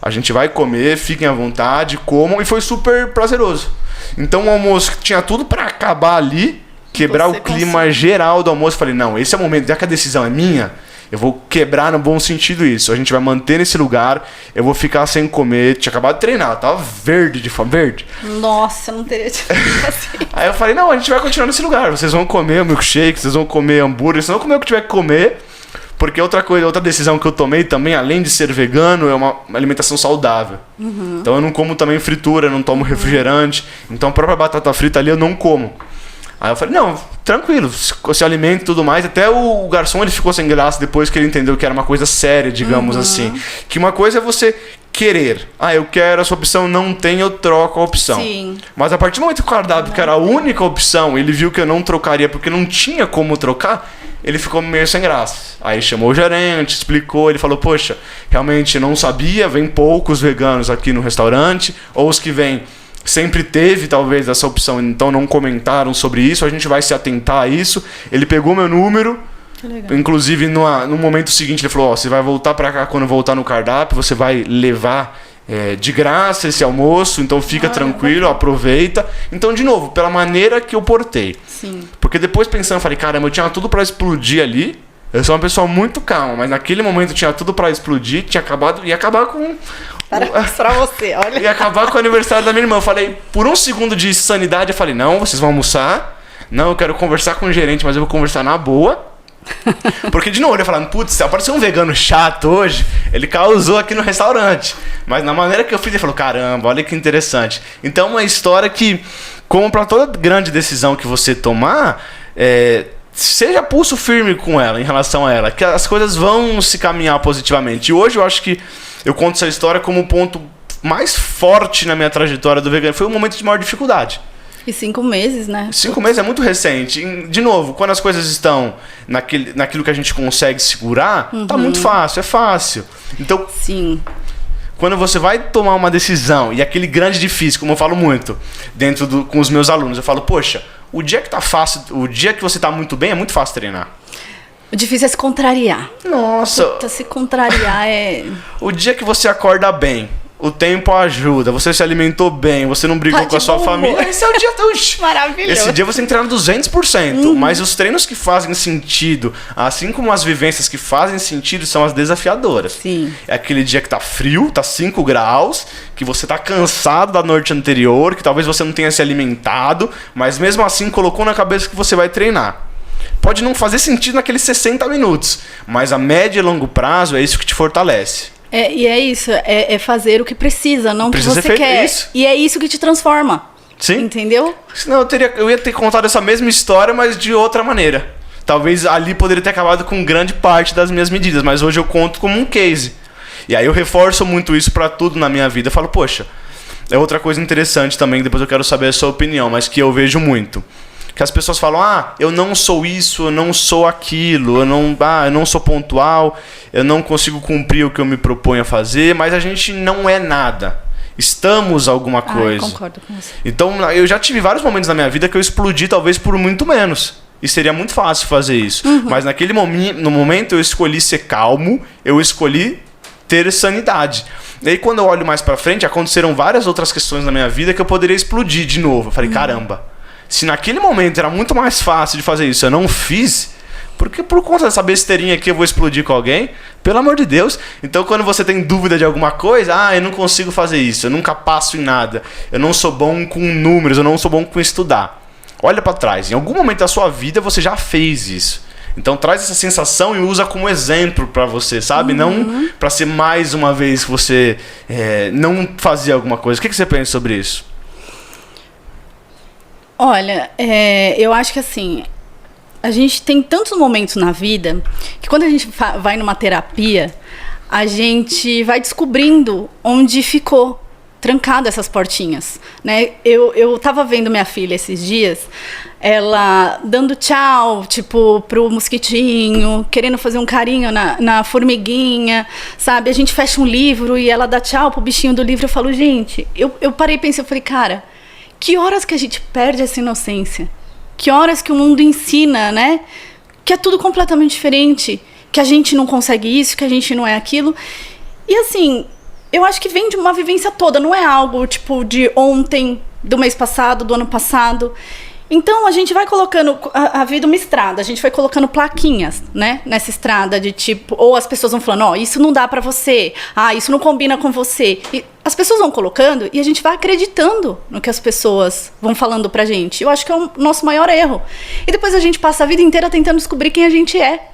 a gente vai comer, fiquem à vontade, comam. E foi super prazeroso. Então o almoço tinha tudo para acabar ali, quebrar o clima geral do almoço. Eu falei, não, esse é o momento, já que a decisão é minha, eu vou quebrar no bom sentido isso. A gente vai manter nesse lugar. Eu vou ficar sem comer. Tinha acabado de treinar. Eu tava verde de fome. Verde. Nossa, não teria tido assim. Aí eu falei, não, a gente vai continuar nesse lugar. Vocês vão comer o milkshake, vocês vão comer hambúrguer, vocês vão comer o que tiver que comer. Porque outra decisão que eu tomei também, além de ser vegano, é uma alimentação saudável. Então eu não como também fritura, não tomo refrigerante. Então a própria batata frita ali eu não como. Aí eu falei, não, tranquilo, se alimenta e tudo mais. Até o garçom ele ficou sem graça depois que ele entendeu que era uma coisa séria, digamos assim. Que uma coisa é você querer. Eu quero essa opção, não tem, eu troco a opção. Sim. Mas a partir do momento que o cardápio, que era a única opção, ele viu que eu não trocaria porque não tinha como trocar, ele ficou meio sem graça. Aí chamou o gerente, explicou, ele falou, poxa, realmente não sabia, vem poucos veganos aqui no restaurante, ou os que vêm sempre teve talvez essa opção, então não comentaram sobre isso, a gente vai se atentar a isso. Ele pegou meu número, inclusive no momento seguinte ele falou, você vai voltar pra cá quando voltar no cardápio, você vai levar de graça esse almoço, então fica tranquilo, aproveita. Então, de novo, pela maneira que eu portei. Sim. Porque depois pensando, eu falei, caramba, eu tinha tudo pra explodir ali. Eu sou uma pessoa muito calma, mas naquele momento eu tinha tudo pra explodir, ia acabar com... Pra você, olha. Ia acabar com o aniversário da minha irmã. Eu falei, por um segundo de sanidade, eu falei, não, vocês vão almoçar. Não, eu quero conversar com o gerente, mas eu vou conversar na boa. Porque, de novo, ele falando, putz, apareceu um vegano chato hoje, ele causou aqui no restaurante. Mas na maneira que eu fiz, ele falou, caramba, olha que interessante. Então, uma história que, como para toda grande decisão que você tomar, seja pulso firme com ela, em relação a ela, que as coisas vão se caminhar positivamente. E hoje eu acho que eu conto essa história como ponto mais forte na minha trajetória do veganismo foi o momento de maior dificuldade. E 5 meses, né? 5 meses é muito recente. De novo, quando as coisas estão naquilo que a gente consegue segurar, tá muito fácil, é fácil. Então, sim, quando você vai tomar uma decisão, e aquele grande difícil, como eu falo muito, com os meus alunos, eu falo, poxa, o dia que tá fácil, o dia que você tá muito bem, é muito fácil treinar. o difícil é se contrariar. Nossa! Puta, se contrariar é... O dia que você acorda bem, o tempo ajuda, você se alimentou bem, você não brigou Tá com a de sua bom família. humor. Esse é o dia... Uxi, Maravilhoso. esse dia você tem que treinar 200%. Mas os treinos que fazem sentido, assim como as vivências que fazem sentido, são as desafiadoras. Sim. É aquele dia que tá frio, tá 5 graus, que você tá cansado da noite anterior, que talvez você não tenha se alimentado, mas mesmo assim colocou na cabeça que você vai treinar. Pode não fazer sentido naqueles 60 minutos, mas a médio e longo prazo é isso que te fortalece. E é isso, é fazer o que precisa, não o que Precisa você ser feito, quer. isso. E é isso que te transforma. Sim. Entendeu? Senão eu ia ter contado essa mesma história, mas de outra maneira. Talvez ali poderia ter acabado com grande parte das minhas medidas, mas hoje eu conto como um case. E aí eu reforço muito isso pra tudo na minha vida. Eu falo, poxa, é outra coisa interessante também, depois eu quero saber a sua opinião, mas que eu vejo muito. Que as pessoas falam, eu não sou isso, eu não sou aquilo, eu não sou pontual, eu não consigo cumprir o que eu me proponho a fazer, mas a gente não é nada. Estamos alguma coisa. Eu concordo com você. Então, eu já tive vários momentos na minha vida que eu explodi talvez por muito menos. E seria muito fácil fazer isso. Mas no momento eu escolhi ser calmo, eu escolhi ter sanidade. E aí quando eu olho mais pra frente, aconteceram várias outras questões na minha vida que eu poderia explodir de novo. Eu falei, caramba, se naquele momento era muito mais fácil de fazer isso, eu não fiz, porque por conta dessa besteirinha aqui eu vou explodir com alguém? Pelo amor de Deus. Então quando você tem dúvida de alguma coisa, eu não consigo fazer isso, eu nunca passo em nada, eu não sou bom com números, eu não sou bom com estudar. Olha pra trás, em algum momento da sua vida você já fez isso. Então traz essa sensação e usa como exemplo pra você, sabe? Não pra ser mais uma vez que você não fazia alguma coisa. O que você pensa sobre isso? Olha, eu acho que assim, a gente tem tantos momentos na vida que quando a gente vai numa terapia, a gente vai descobrindo onde ficou trancado essas portinhas, né? Eu tava vendo minha filha esses dias, ela dando tchau, tipo, pro mosquitinho, querendo fazer um carinho na formiguinha, sabe? A gente fecha um livro e ela dá tchau pro bichinho do livro. Eu falo, gente, eu parei e pensei, eu falei, cara, que horas que a gente perde essa inocência? Que horas que o mundo ensina, né? Que é tudo completamente diferente, que a gente não consegue isso, que a gente não é aquilo. E assim, eu acho que vem de uma vivência toda, não é algo tipo de ontem, do mês passado, do ano passado. Então a gente vai colocando a vida uma estrada, a gente vai colocando plaquinhas, né, nessa estrada de tipo, ou as pessoas vão falando, isso não dá pra você, isso não combina com você. E as pessoas vão colocando e a gente vai acreditando no que as pessoas vão falando pra gente. Eu acho que é o nosso maior erro. E depois a gente passa a vida inteira tentando descobrir quem a gente é.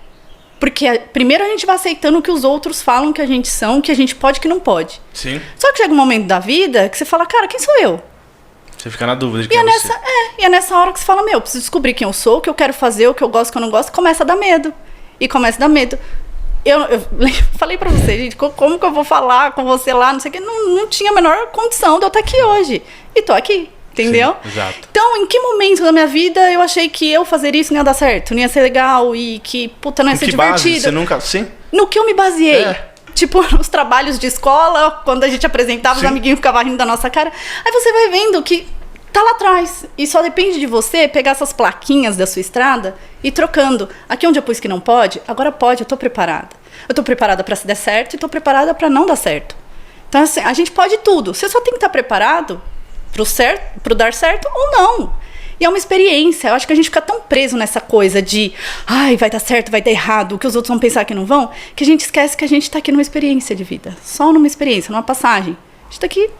Porque primeiro a gente vai aceitando o que os outros falam que a gente são, que a gente pode e que não pode. Sim. Só que chega um momento da vida que você fala, cara, quem sou eu? Você fica na dúvida de quem é você. E é nessa hora que você fala, eu preciso descobrir quem eu sou, o que eu quero fazer, o que eu gosto, o que eu não gosto, começa a dar medo. E começa a dar medo. Eu falei pra você, gente, como que eu vou falar com você lá, não sei o que, não tinha a menor condição de eu estar aqui hoje. E tô aqui, entendeu? Sim, exato. Então, em que momento da minha vida eu achei que eu fazer isso não ia dar certo, não ia ser legal e que, puta, não ia ser divertido? Base, você nunca... Sim? No que eu me baseei? Tipo, nos trabalhos de escola, quando a gente apresentava, os amiguinhos ficavam rindo da nossa cara. Aí você vai vendo que tá lá atrás. E só depende de você pegar essas plaquinhas da sua estrada e ir trocando. Aqui onde eu pus que não pode, agora pode, eu tô preparada. Eu tô preparada pra se der certo e tô preparada pra não dar certo. Então, assim, a gente pode tudo. Você só tem que estar preparado pro dar certo ou não. E é uma experiência. Eu acho que a gente fica tão preso nessa coisa de vai dar certo, vai dar errado, o que os outros vão pensar que não vão, que a gente esquece que a gente tá aqui numa experiência de vida. Só numa experiência, numa passagem. A gente tá aqui,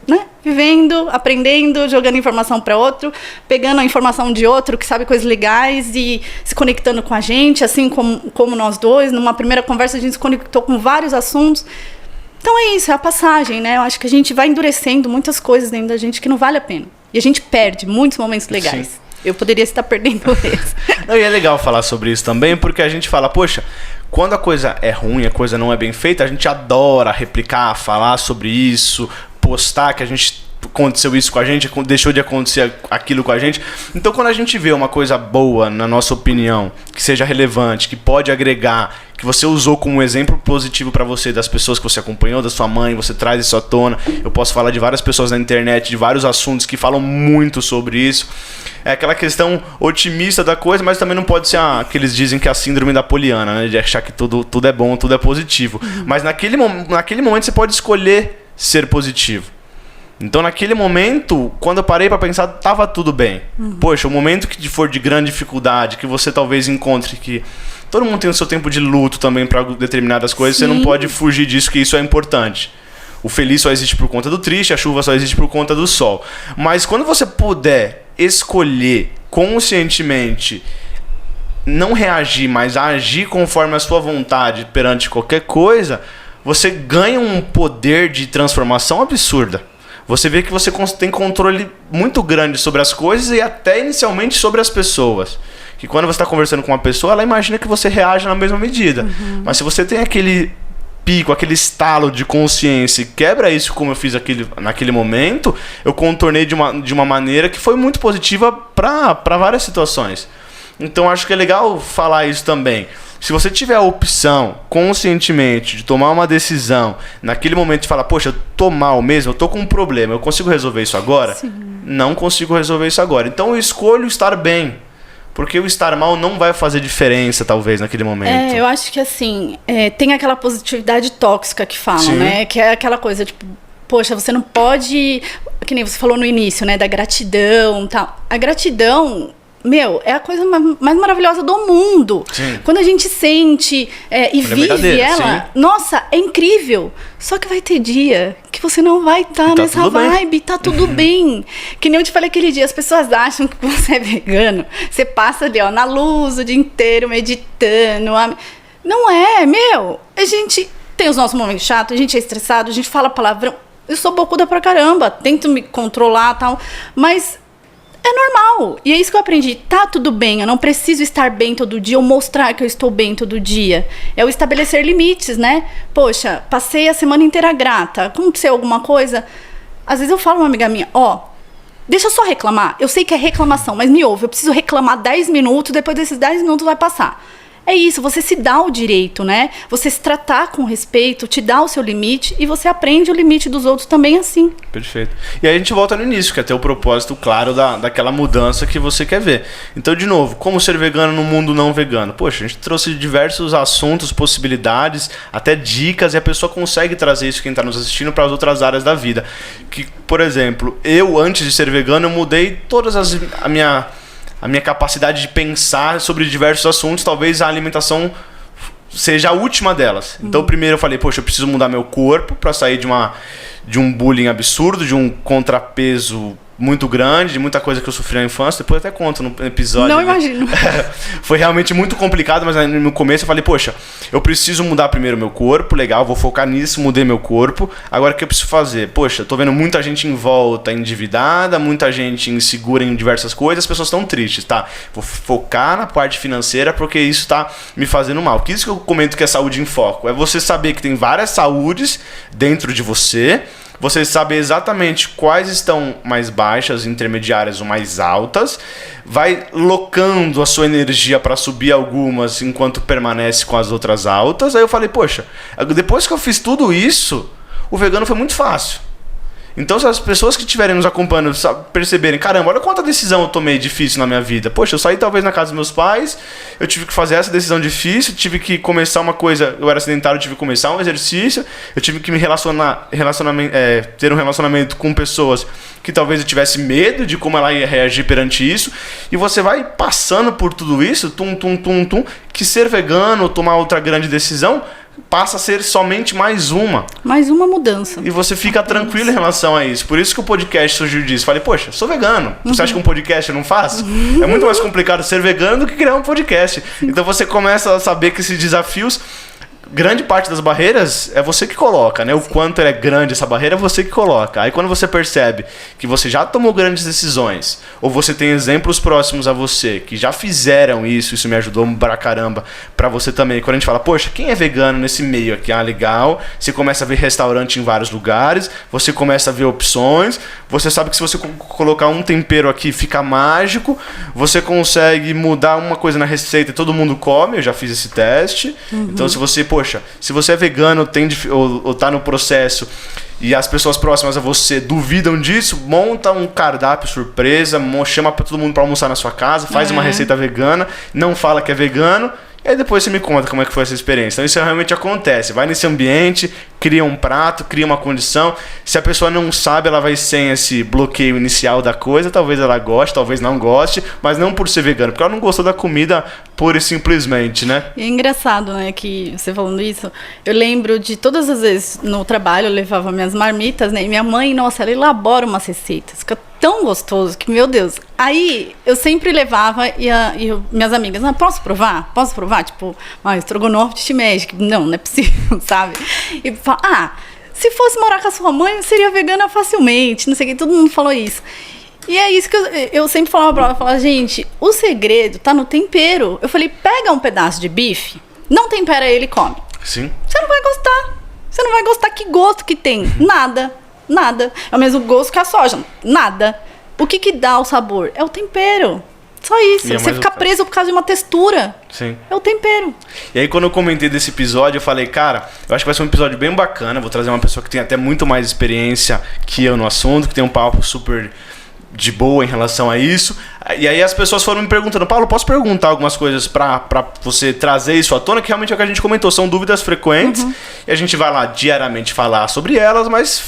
né, vivendo, aprendendo, jogando informação para outro, pegando a informação de outro que sabe coisas legais e se conectando com a gente, assim como nós dois. Numa primeira conversa a gente se conectou com vários assuntos. Então é isso, é a passagem, né? Eu acho que a gente vai endurecendo muitas coisas dentro da gente que não vale a pena. E a gente perde muitos momentos legais. Sim. Eu poderia estar perdendo esse. E é legal falar sobre isso também, porque a gente fala, poxa, quando a coisa é ruim, a coisa não é bem feita, a gente adora replicar, falar sobre isso, postar que a gente aconteceu isso com a gente, deixou de acontecer aquilo com a gente. Então, quando a gente vê uma coisa boa, na nossa opinião, que seja relevante, que pode agregar, que você usou como um exemplo positivo para você, das pessoas que você acompanhou, da sua mãe, você traz isso à tona. Eu posso falar de várias pessoas na internet, de vários assuntos que falam muito sobre isso. É aquela questão otimista da coisa, mas também não pode ser que eles dizem que é a síndrome da Poliana, né? De achar que tudo é bom, tudo é positivo. Mas naquele momento você pode escolher ser positivo. Então, naquele momento, quando eu parei pra pensar, tava tudo bem. Poxa, o momento que for de grande dificuldade, que você talvez encontre que... Todo mundo tem o seu tempo de luto também pra determinadas coisas. Sim. Você não pode fugir disso, que isso é importante. O feliz só existe por conta do triste, a chuva só existe por conta do sol. Mas quando você puder escolher conscientemente não reagir, mas agir conforme a sua vontade perante qualquer coisa, você ganha um poder de transformação absurda. Você vê que você tem controle muito grande sobre as coisas e até inicialmente sobre as pessoas. Que quando você está conversando com uma pessoa, ela imagina que você reage na mesma medida. Mas se você tem aquele pico, aquele estalo de consciência e quebra isso como eu fiz naquele momento, eu contornei de uma maneira que foi muito positiva para várias situações. Então acho que é legal falar isso também. Se você tiver a opção, conscientemente, de tomar uma decisão, naquele momento de falar, poxa, eu tô mal mesmo, eu tô com um problema, eu consigo resolver isso agora? Sim. Não consigo resolver isso agora. Então eu escolho estar bem. Porque o estar mal não vai fazer diferença, talvez, naquele momento. Eu acho que assim, tem aquela positividade tóxica que falam, Sim. né? Que é aquela coisa, tipo, poxa, você não pode... Que nem você falou no início, né? Da gratidão e tal. A gratidão... é a coisa mais maravilhosa do mundo. Sim. Quando a gente sente e vive ela, sim. Nossa, é incrível. Só que vai ter dia que você não vai estar nessa vibe, tá tudo bem. Que nem eu te falei aquele dia, as pessoas acham que você é vegano, você passa ali, na luz o dia inteiro, meditando. Não é, a gente tem os nossos momentos chatos, a gente é estressado, a gente fala palavrão. Eu sou bocuda pra caramba, tento me controlar e tal, mas... é normal. E é isso que eu aprendi. Tá tudo bem. Eu não preciso estar bem todo dia ou mostrar que eu estou bem todo dia. É o estabelecer limites, né? Poxa, passei a semana inteira grata. Aconteceu alguma coisa? Às vezes eu falo uma amiga minha, deixa eu só reclamar. Eu sei que é reclamação, mas me ouve. Eu preciso reclamar 10 minutos, depois desses 10 minutos vai passar. É isso, você se dá o direito, né? Você se tratar com respeito, te dá o seu limite e você aprende o limite dos outros também assim. Perfeito. E aí a gente volta no início, que é ter o propósito claro daquela mudança que você quer ver. Então, de novo, como ser vegano no mundo não vegano? Poxa, a gente trouxe diversos assuntos, possibilidades, até dicas, e a pessoa consegue trazer isso, quem está nos assistindo, para as outras áreas da vida. Que, por exemplo, eu, antes de ser vegano, eu mudei todas a minha capacidade de pensar sobre diversos assuntos. Talvez a alimentação seja a última delas. Então, primeiro eu falei, poxa, eu preciso mudar meu corpo para sair de um bullying absurdo, de um contrapeso muito grande, de muita coisa que eu sofri na infância. Depois eu até conto no episódio. Não imagino. Foi realmente muito complicado, mas no começo eu falei, poxa, eu preciso mudar primeiro meu corpo, legal, vou focar nisso, mudei meu corpo. Agora o que eu preciso fazer? Poxa, tô vendo muita gente em volta endividada, muita gente insegura em diversas coisas, as pessoas estão tristes, tá? Vou focar na parte financeira porque isso tá me fazendo mal. Que isso que eu comento que é saúde em foco. É você saber que tem várias saúdes dentro de você, você saber exatamente quais estão mais baixas, intermediárias ou mais altas, vai locando a sua energia para subir algumas enquanto permanece com as outras altas. Aí eu falei, poxa, depois que eu fiz tudo isso, o vegano foi muito fácil. Então, se as pessoas que estiverem nos acompanhando perceberem, caramba, olha quanta decisão eu tomei difícil na minha vida. Poxa, eu saí talvez na casa dos meus pais, eu tive que fazer essa decisão difícil, tive que começar uma coisa, eu era sedentário, eu tive que começar um exercício, eu tive que me ter um relacionamento com pessoas que talvez eu tivesse medo de como ela ia reagir perante isso, e você vai passando por tudo isso, que ser vegano ou tomar outra grande decisão passa a ser somente mais uma. Mais uma mudança. E você fica tranquilo em relação a isso. Por isso que o podcast surgiu disso. Falei, poxa, sou vegano. Você acha que um podcast eu não faço? É muito mais complicado ser vegano do que criar um podcast. Então você começa a saber que esses desafios grande parte das barreiras é você que coloca, né? O quanto é grande essa barreira é você que coloca. Aí quando você percebe que você já tomou grandes decisões, ou você tem exemplos próximos a você que já fizeram isso me ajudou pra caramba, pra você também. Quando a gente fala, poxa, quem é vegano nesse meio aqui? Ah, legal. Você começa a ver restaurante em vários lugares, você começa a ver opções, você sabe que se você colocar um tempero aqui fica mágico, você consegue mudar uma coisa na receita e todo mundo come, eu já fiz esse teste. Então se você, poxa, se você é vegano ou tá no processo e as pessoas próximas a você duvidam disso, monta um cardápio surpresa, chama todo mundo para almoçar na sua casa, faz uma receita vegana, não fala que é vegano, e aí depois você me conta como é que foi essa experiência. Então isso realmente acontece. Vai nesse ambiente, cria um prato, cria uma condição. Se a pessoa não sabe, ela vai sem esse bloqueio inicial da coisa. Talvez ela goste, talvez não goste, mas não por ser vegano, porque ela não gostou da comida pura e simplesmente, né? E é engraçado, né, que você falando isso, eu lembro de todas as vezes no trabalho eu levava minhas marmitas, né, e minha mãe, nossa, ela elabora umas receitas, fica tão gostoso que, meu Deus. Aí eu sempre levava minhas amigas, posso provar? Posso provar? Tipo, estrogonofe de shimeji. Não é possível, sabe? E fala, se fosse morar com a sua mãe, eu seria vegana facilmente, não sei o que, todo mundo falou isso. E é isso que eu sempre falava pra ela, eu falava, gente, o segredo tá no tempero. Eu falei, pega um pedaço de bife, não tempera ele e come. Sim. Você não vai gostar. Você não vai gostar. Que gosto que tem? Nada. É o mesmo gosto que a soja. Nada. O que dá o sabor? É o tempero. Só isso. Você fica preso por causa de uma textura. Sim. É o tempero. E aí quando eu comentei desse episódio, eu falei, cara, eu acho que vai ser um episódio bem bacana. Vou trazer uma pessoa que tem até muito mais experiência que eu no assunto, que tem um papo super de boa em relação a isso. E aí as pessoas foram me perguntando, Paulo, posso perguntar algumas coisas pra você trazer isso à tona? Que realmente é o que a gente comentou, são dúvidas frequentes. E a gente vai lá diariamente falar sobre elas, mas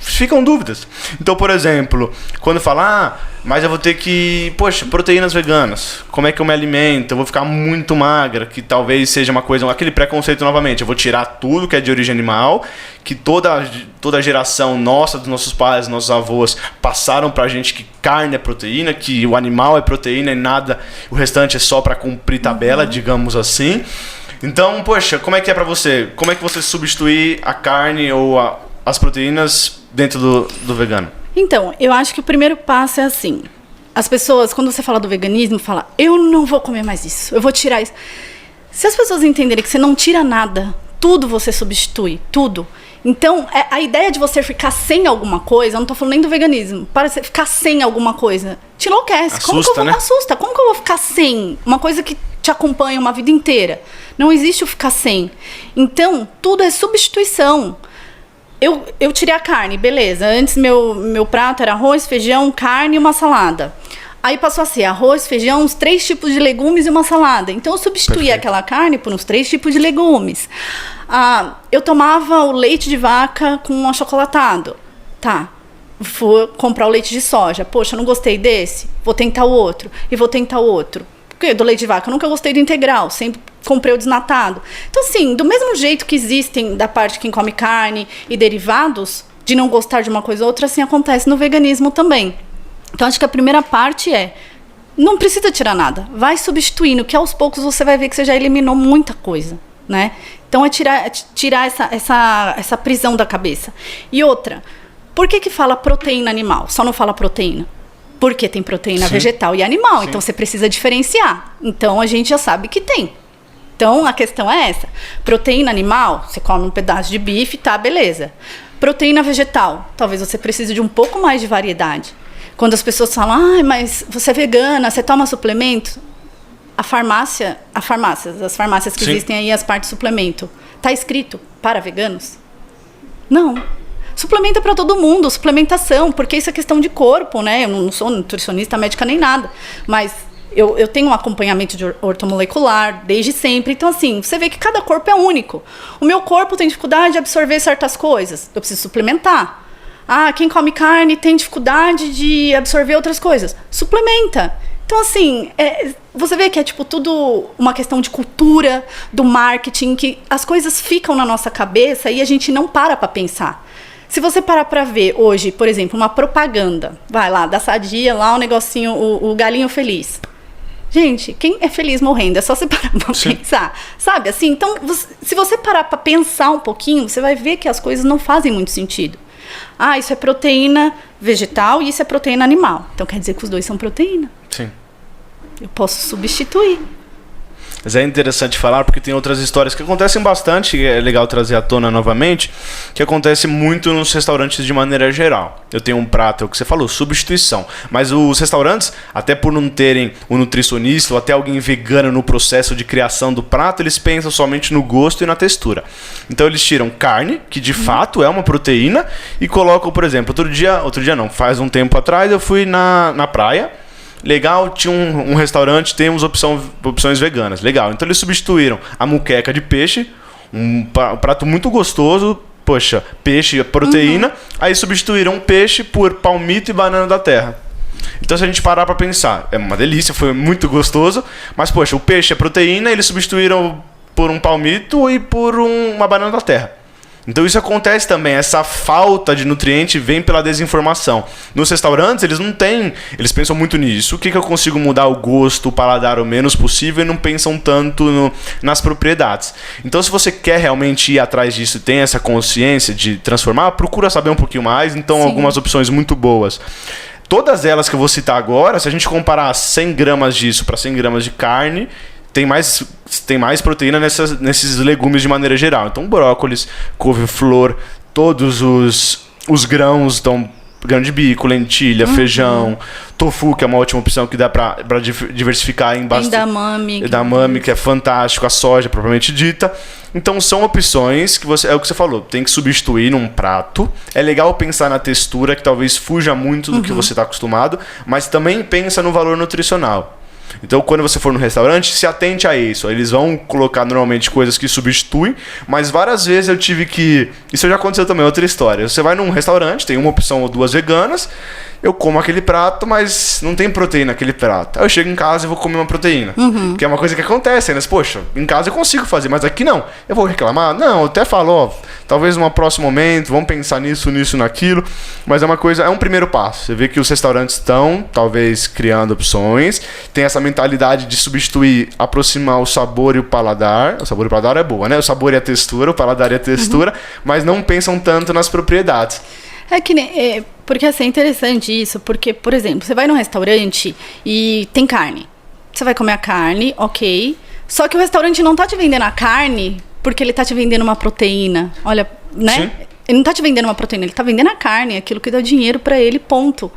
ficam dúvidas. Então, por exemplo, quando fala, mas eu vou ter que, proteínas veganas, como é que eu me alimento? Eu vou ficar muito magra, que talvez seja uma coisa, aquele preconceito novamente, eu vou tirar tudo que é de origem animal, que toda a geração nossa, dos nossos pais, dos nossos avós, passaram pra gente que carne é proteína, que o animal é proteína e nada, o restante é só pra cumprir tabela, digamos assim. Então, como é que é pra você? Como é que você substituir a carne ou as proteínas dentro do vegano? Então, eu acho que o primeiro passo é assim. As pessoas, quando você fala do veganismo, falam, eu não vou comer mais isso, eu vou tirar isso. Se as pessoas entenderem que você não tira nada, tudo você substitui, tudo. Então, a ideia de você ficar sem alguma coisa, eu não tô falando nem do veganismo, para você ficar sem alguma coisa, te enlouquece. Assusta, né? Assusta. Como que eu vou ficar sem uma coisa que te acompanha uma vida inteira? Não existe o ficar sem. Então, tudo é substituição. Eu tirei a carne, beleza. Antes meu prato era arroz, feijão, carne e uma salada. Aí passou a ser arroz, feijão, uns 3 tipos de legumes e uma salada. Então eu substituí aquela carne por uns 3 tipos de legumes. Eu tomava o leite de vaca com achocolatado. Tá, vou comprar o leite de soja. Poxa, não gostei desse, vou tentar o outro. E vou tentar o outro. Porque do leite de vaca eu nunca gostei do integral, sempre comprei o desnatado. Então, assim, do mesmo jeito que existem da parte de quem come carne e derivados, de não gostar de uma coisa ou outra, assim acontece no veganismo também. Então, acho que a primeira parte não precisa tirar nada, vai substituindo, que aos poucos você vai ver que você já eliminou muita coisa, né? Então, é tirar essa prisão da cabeça. E outra, por que fala proteína animal? Só não fala proteína? Porque tem proteína vegetal e animal, então você precisa diferenciar. Então, a gente já sabe que tem. Então, a questão é essa. Proteína animal, você come um pedaço de bife, tá, beleza. Proteína vegetal, talvez você precise de um pouco mais de variedade. Quando as pessoas falam, mas você é vegana, você toma suplemento? As farmácias que existem aí, as partes de suplemento, tá escrito para veganos? Não. Suplementa para todo mundo, suplementação, porque isso é questão de corpo, né? Eu não sou nutricionista, médica nem nada, mas eu tenho um acompanhamento de ortomolecular desde sempre. Então, assim, você vê que cada corpo é único. O meu corpo tem dificuldade de absorver certas coisas, eu preciso suplementar. Quem come carne tem dificuldade de absorver outras coisas, suplementa. Então, assim, você vê que é tipo tudo uma questão de cultura, do marketing, que as coisas ficam na nossa cabeça e a gente não para pensar. Se você parar para ver hoje, por exemplo, uma propaganda, vai lá, da Sadia, lá o negocinho, o galinho feliz. Gente, quem é feliz morrendo? É só você parar pra pensar. Sabe, assim? Então, se você parar pra pensar um pouquinho, você vai ver que as coisas não fazem muito sentido. Ah, isso é proteína vegetal e isso é proteína animal. Então, quer dizer que os dois são proteína. Sim. Eu posso substituir. Mas é interessante falar porque tem outras histórias que acontecem bastante, e é legal trazer à tona novamente, que acontece muito nos restaurantes de maneira geral. Eu tenho um prato, é o que você falou, substituição. Mas os restaurantes, até por não terem um nutricionista ou até alguém vegano no processo de criação do prato, eles pensam somente no gosto e na textura. Então eles tiram carne, que de fato é uma proteína, e colocam, por exemplo, outro dia não, faz um tempo atrás eu fui na praia. Legal, tinha um restaurante, temos opções veganas. Legal, então eles substituíram a muqueca de peixe, um prato muito gostoso, poxa, peixe, proteína, aí substituíram peixe por palmito e banana da terra. Então se a gente parar pra pensar, é uma delícia, foi muito gostoso, mas poxa, o peixe é proteína, eles substituíram por um palmito e por uma banana da terra. Então isso acontece também, essa falta de nutriente vem pela desinformação. Nos restaurantes eles não têm, eles pensam muito nisso, o que eu consigo mudar o gosto, o paladar o menos possível e não pensam tanto nas propriedades. Então se você quer realmente ir atrás disso e tem essa consciência de transformar, procura saber um pouquinho mais, então Sim. Algumas opções muito boas. Todas elas que eu vou citar agora, se a gente comparar 100 gramas disso para 100 gramas de carne, tem mais proteína nesses legumes de maneira geral. Então, brócolis, couve-flor, todos os grãos, então, grão de bico, lentilha, feijão, tofu, que é uma ótima opção que dá para diversificar em bastante. Edamame, que é fantástico, a soja, propriamente dita. Então, são opções que é o que você falou, tem que substituir num prato. É legal pensar na textura, que talvez fuja muito do que você está acostumado, mas também pensa no valor nutricional. Então, quando você for no restaurante, se atente a isso. Eles vão colocar normalmente coisas que substituem, mas várias vezes eu tive que... Isso já aconteceu também, outra história. Você vai num restaurante, tem uma opção ou duas veganas, eu como aquele prato, mas não tem proteína naquele prato. Aí eu chego em casa e vou comer uma proteína. Que é uma coisa que acontece, né? Poxa, em casa eu consigo fazer, mas aqui não. Eu vou reclamar? Não, eu até falo, ó, talvez num próximo momento, vamos pensar nisso, naquilo. Mas é um primeiro passo. Você vê que os restaurantes estão, talvez, criando opções. Tem essa mentalidade de substituir, aproximar o sabor e o paladar. O sabor e o paladar é boa, né? O sabor e a textura, o paladar e a textura, mas não pensam tanto nas propriedades. Porque assim, é interessante isso, porque, por exemplo, você vai num restaurante e tem carne. Você vai comer a carne, ok. Só que o restaurante não tá te vendendo a carne porque ele tá te vendendo uma proteína. Olha, né? Sim. Ele não tá te vendendo uma proteína, ele tá vendendo a carne, aquilo que dá dinheiro pra ele, ponto.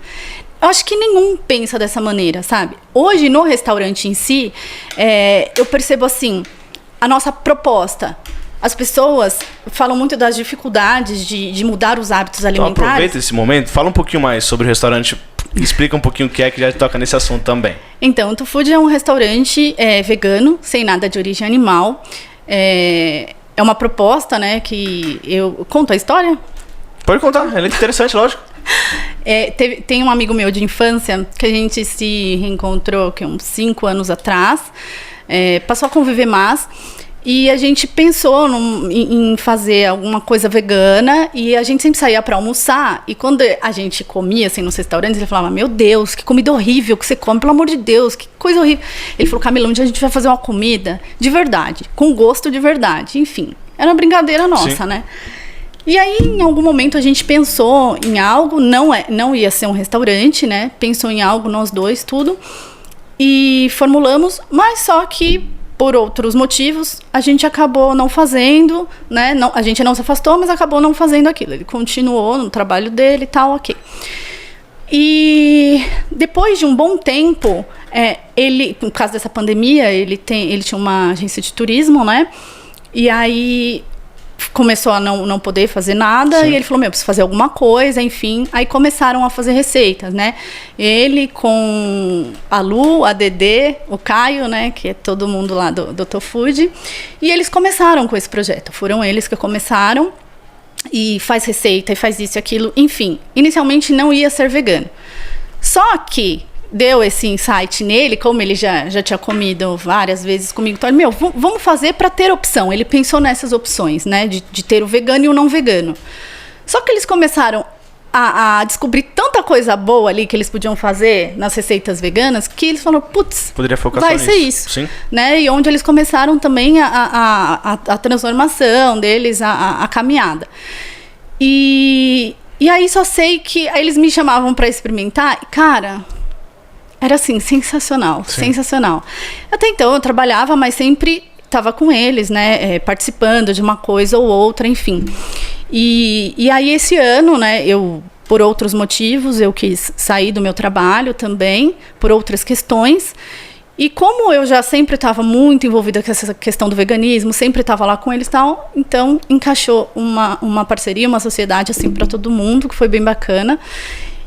Eu acho que nenhum pensa dessa maneira, sabe? Hoje, no restaurante em si, eu percebo assim, a nossa proposta. As pessoas falam muito das dificuldades de mudar os hábitos alimentares. Então aproveita esse momento, fala um pouquinho mais sobre o restaurante, explica um pouquinho o que é que já toca nesse assunto também. Então, o TuFood é um restaurante vegano, sem nada de origem animal. É uma proposta, né, que eu... Conto a história? Pode contar, é interessante, lógico. Tem um amigo meu de infância que a gente se reencontrou uns 5 anos atrás, passou a conviver mais. E a gente pensou em fazer alguma coisa vegana e a gente sempre saía para almoçar. E quando a gente comia assim nos restaurantes, ele falava: meu Deus, que comida horrível que você come, pelo amor de Deus, que coisa horrível. Ele falou: Camila, um dia a gente vai fazer uma comida de verdade, com gosto de verdade. Enfim, era uma brincadeira nossa, Sim. né? E aí, em algum momento, a gente pensou em algo, não ia ser um restaurante, né? Pensou em algo, nós dois, tudo. E formulamos, mas só que... por outros motivos, a gente acabou não fazendo, né? A gente não se afastou, mas acabou não fazendo aquilo. Ele continuou no trabalho dele e tal, ok. E depois de um bom tempo, ele, no caso dessa pandemia, ele tinha uma agência de turismo, né? E aí começou a não poder fazer nada. Sim. E ele falou: meu, preciso fazer alguma coisa, enfim. Aí começaram a fazer receitas, né? Ele com a Lu, a Dedê, o Caio, né? Que é todo mundo lá do TuFood. E eles começaram com esse projeto. Foram eles que começaram. E faz receita, e faz isso e aquilo. Enfim, inicialmente não ia ser vegano. Só que deu esse insight nele, como ele já tinha comido várias vezes comigo, então ele, vamos fazer para ter opção. Ele pensou nessas opções, né, de ter o vegano e o não vegano. Só que eles começaram a descobrir tanta coisa boa ali que eles podiam fazer nas receitas veganas, que eles falaram, putz, poderia focar vai só ser nisso. isso. Sim. Né? E onde eles começaram também a transformação deles, a caminhada. E aí só sei que aí eles me chamavam para experimentar, e, cara, era assim, sensacional, sensacional. Até então eu trabalhava, mas sempre estava com eles, né, participando de uma coisa ou outra, enfim. E aí esse ano, né, por outros motivos, eu quis sair do meu trabalho também, por outras questões. E como eu já sempre estava muito envolvida com essa questão do veganismo, sempre estava lá com eles e tal, então encaixou uma parceria, uma sociedade assim para todo mundo, que foi bem bacana.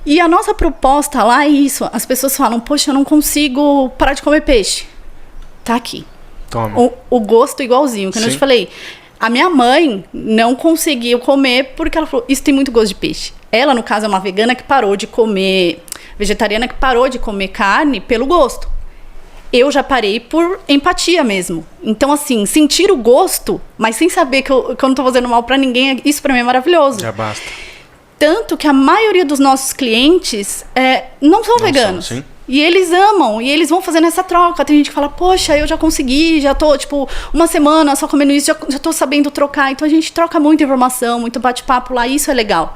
E a nossa proposta lá é isso, as pessoas falam, poxa, eu não consigo parar de comer peixe. Tá aqui. Toma. O gosto igualzinho, que eu te falei. A minha mãe não conseguiu comer porque ela falou, isso tem muito gosto de peixe. Ela, no caso, é uma vegana que parou de comer, vegetariana que parou de comer carne pelo gosto. Eu já parei por empatia mesmo. Então, assim, sentir o gosto, mas sem saber que eu não tô fazendo mal pra ninguém, isso pra mim é maravilhoso. Já basta. Tanto que a maioria dos nossos clientes não são veganos. Sim. E eles amam, e eles vão fazendo essa troca. Tem gente que fala, poxa, eu já consegui, já tô, tipo, uma semana só comendo isso, já tô sabendo trocar. Então, a gente troca muita informação, muito bate-papo lá, e isso é legal.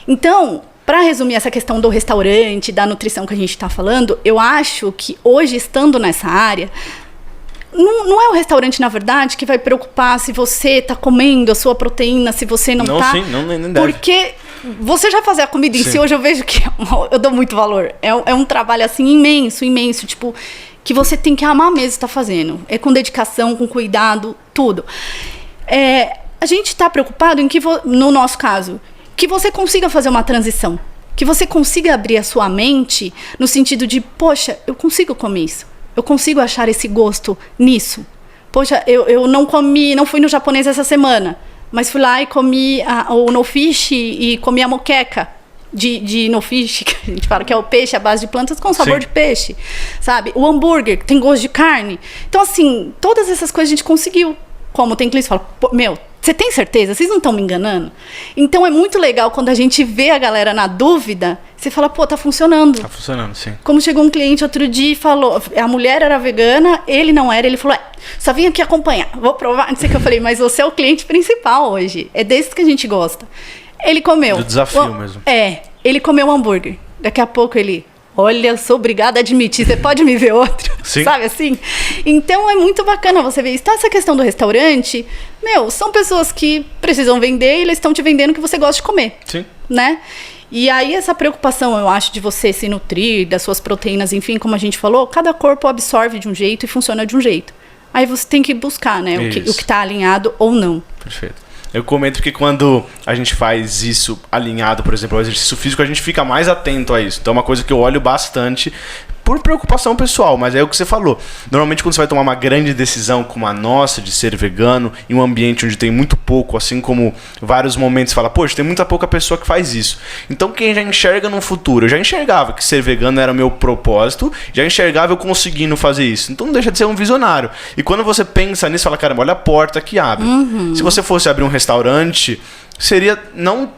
Então, para resumir essa questão do restaurante, da nutrição que a gente está falando, eu acho que hoje, estando nessa área, não é o restaurante, na verdade, que vai preocupar se você está comendo a sua proteína, se você não está. Sim, nem deve. Porque você já fazer a comida em si, hoje eu vejo que eu dou muito valor. É um trabalho, assim, imenso, tipo, que você tem que amar mesmo estar fazendo. É com dedicação, com cuidado, tudo. A gente está preocupado em que, no nosso caso, que você consiga fazer uma transição. Que você consiga abrir a sua mente no sentido de, poxa, eu consigo comer isso. Eu consigo achar esse gosto nisso. Poxa, eu não fui no japonês essa semana, mas fui lá e comi o no fish e comi a moqueca de no fish, que a gente fala que é o peixe à base de plantas com sabor de peixe, sabe? O hambúrguer, que tem gosto de carne. Então, assim, todas essas coisas a gente conseguiu. Como tem clientes que falam, meu, você tem certeza? Vocês não estão me enganando? Então é muito legal quando a gente vê a galera na dúvida, você fala, pô, tá funcionando. Tá funcionando, sim. Como chegou um cliente outro dia e falou, a mulher era vegana, ele não era, ele falou, só vim aqui acompanhar, vou provar, não sei o que eu falei, mas você é o cliente principal hoje, é desse que a gente gosta. Ele comeu. Do desafio mesmo. Ele comeu um hambúrguer, daqui a pouco ele... Olha, sou obrigada a admitir, você pode me ver outro? Sim. Sabe assim? Então é muito bacana você ver isso. Então, essa questão do restaurante, são pessoas que precisam vender e eles estão te vendendo o que você gosta de comer. Sim. Né? E aí essa preocupação, eu acho, de você se nutrir, das suas proteínas, enfim, como a gente falou, cada corpo absorve de um jeito e funciona de um jeito. Aí você tem que buscar, né? O que está alinhado ou não. Perfeito. Eu comento que quando a gente faz isso alinhado, por exemplo, ao exercício físico, a gente fica mais atento a isso. Então é uma coisa que eu olho bastante por preocupação pessoal, mas é o que você falou. Normalmente quando você vai tomar uma grande decisão como a nossa, de ser vegano, em um ambiente onde tem muito pouco, assim como vários momentos fala, poxa, tem muita pouca pessoa que faz isso. Então quem já enxerga no futuro, eu já enxergava que ser vegano era o meu propósito, já enxergava eu conseguindo fazer isso. Então não deixa de ser um visionário. E quando você pensa nisso, fala, caramba, olha a porta que abre. Se você fosse abrir um restaurante, seria não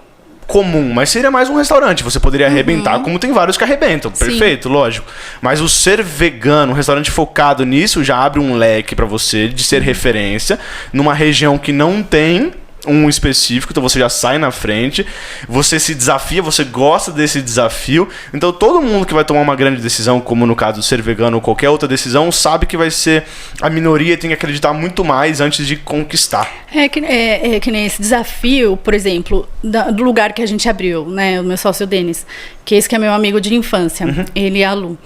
comum, mas seria mais um restaurante. Você poderia arrebentar, como tem vários que arrebentam. Sim. Perfeito, lógico. Mas o ser vegano, um restaurante focado nisso, já abre um leque para você de ser referência numa região que não tem um específico, então você já sai na frente, você se desafia, você gosta desse desafio. Então todo mundo que vai tomar uma grande decisão, como no caso do ser vegano ou qualquer outra decisão, sabe que vai ser a minoria e tem que acreditar muito mais antes de conquistar. É que nem esse desafio, por exemplo, do lugar que a gente abriu, né? O meu sócio Denis, que esse que é meu amigo de infância, ele e a Lu.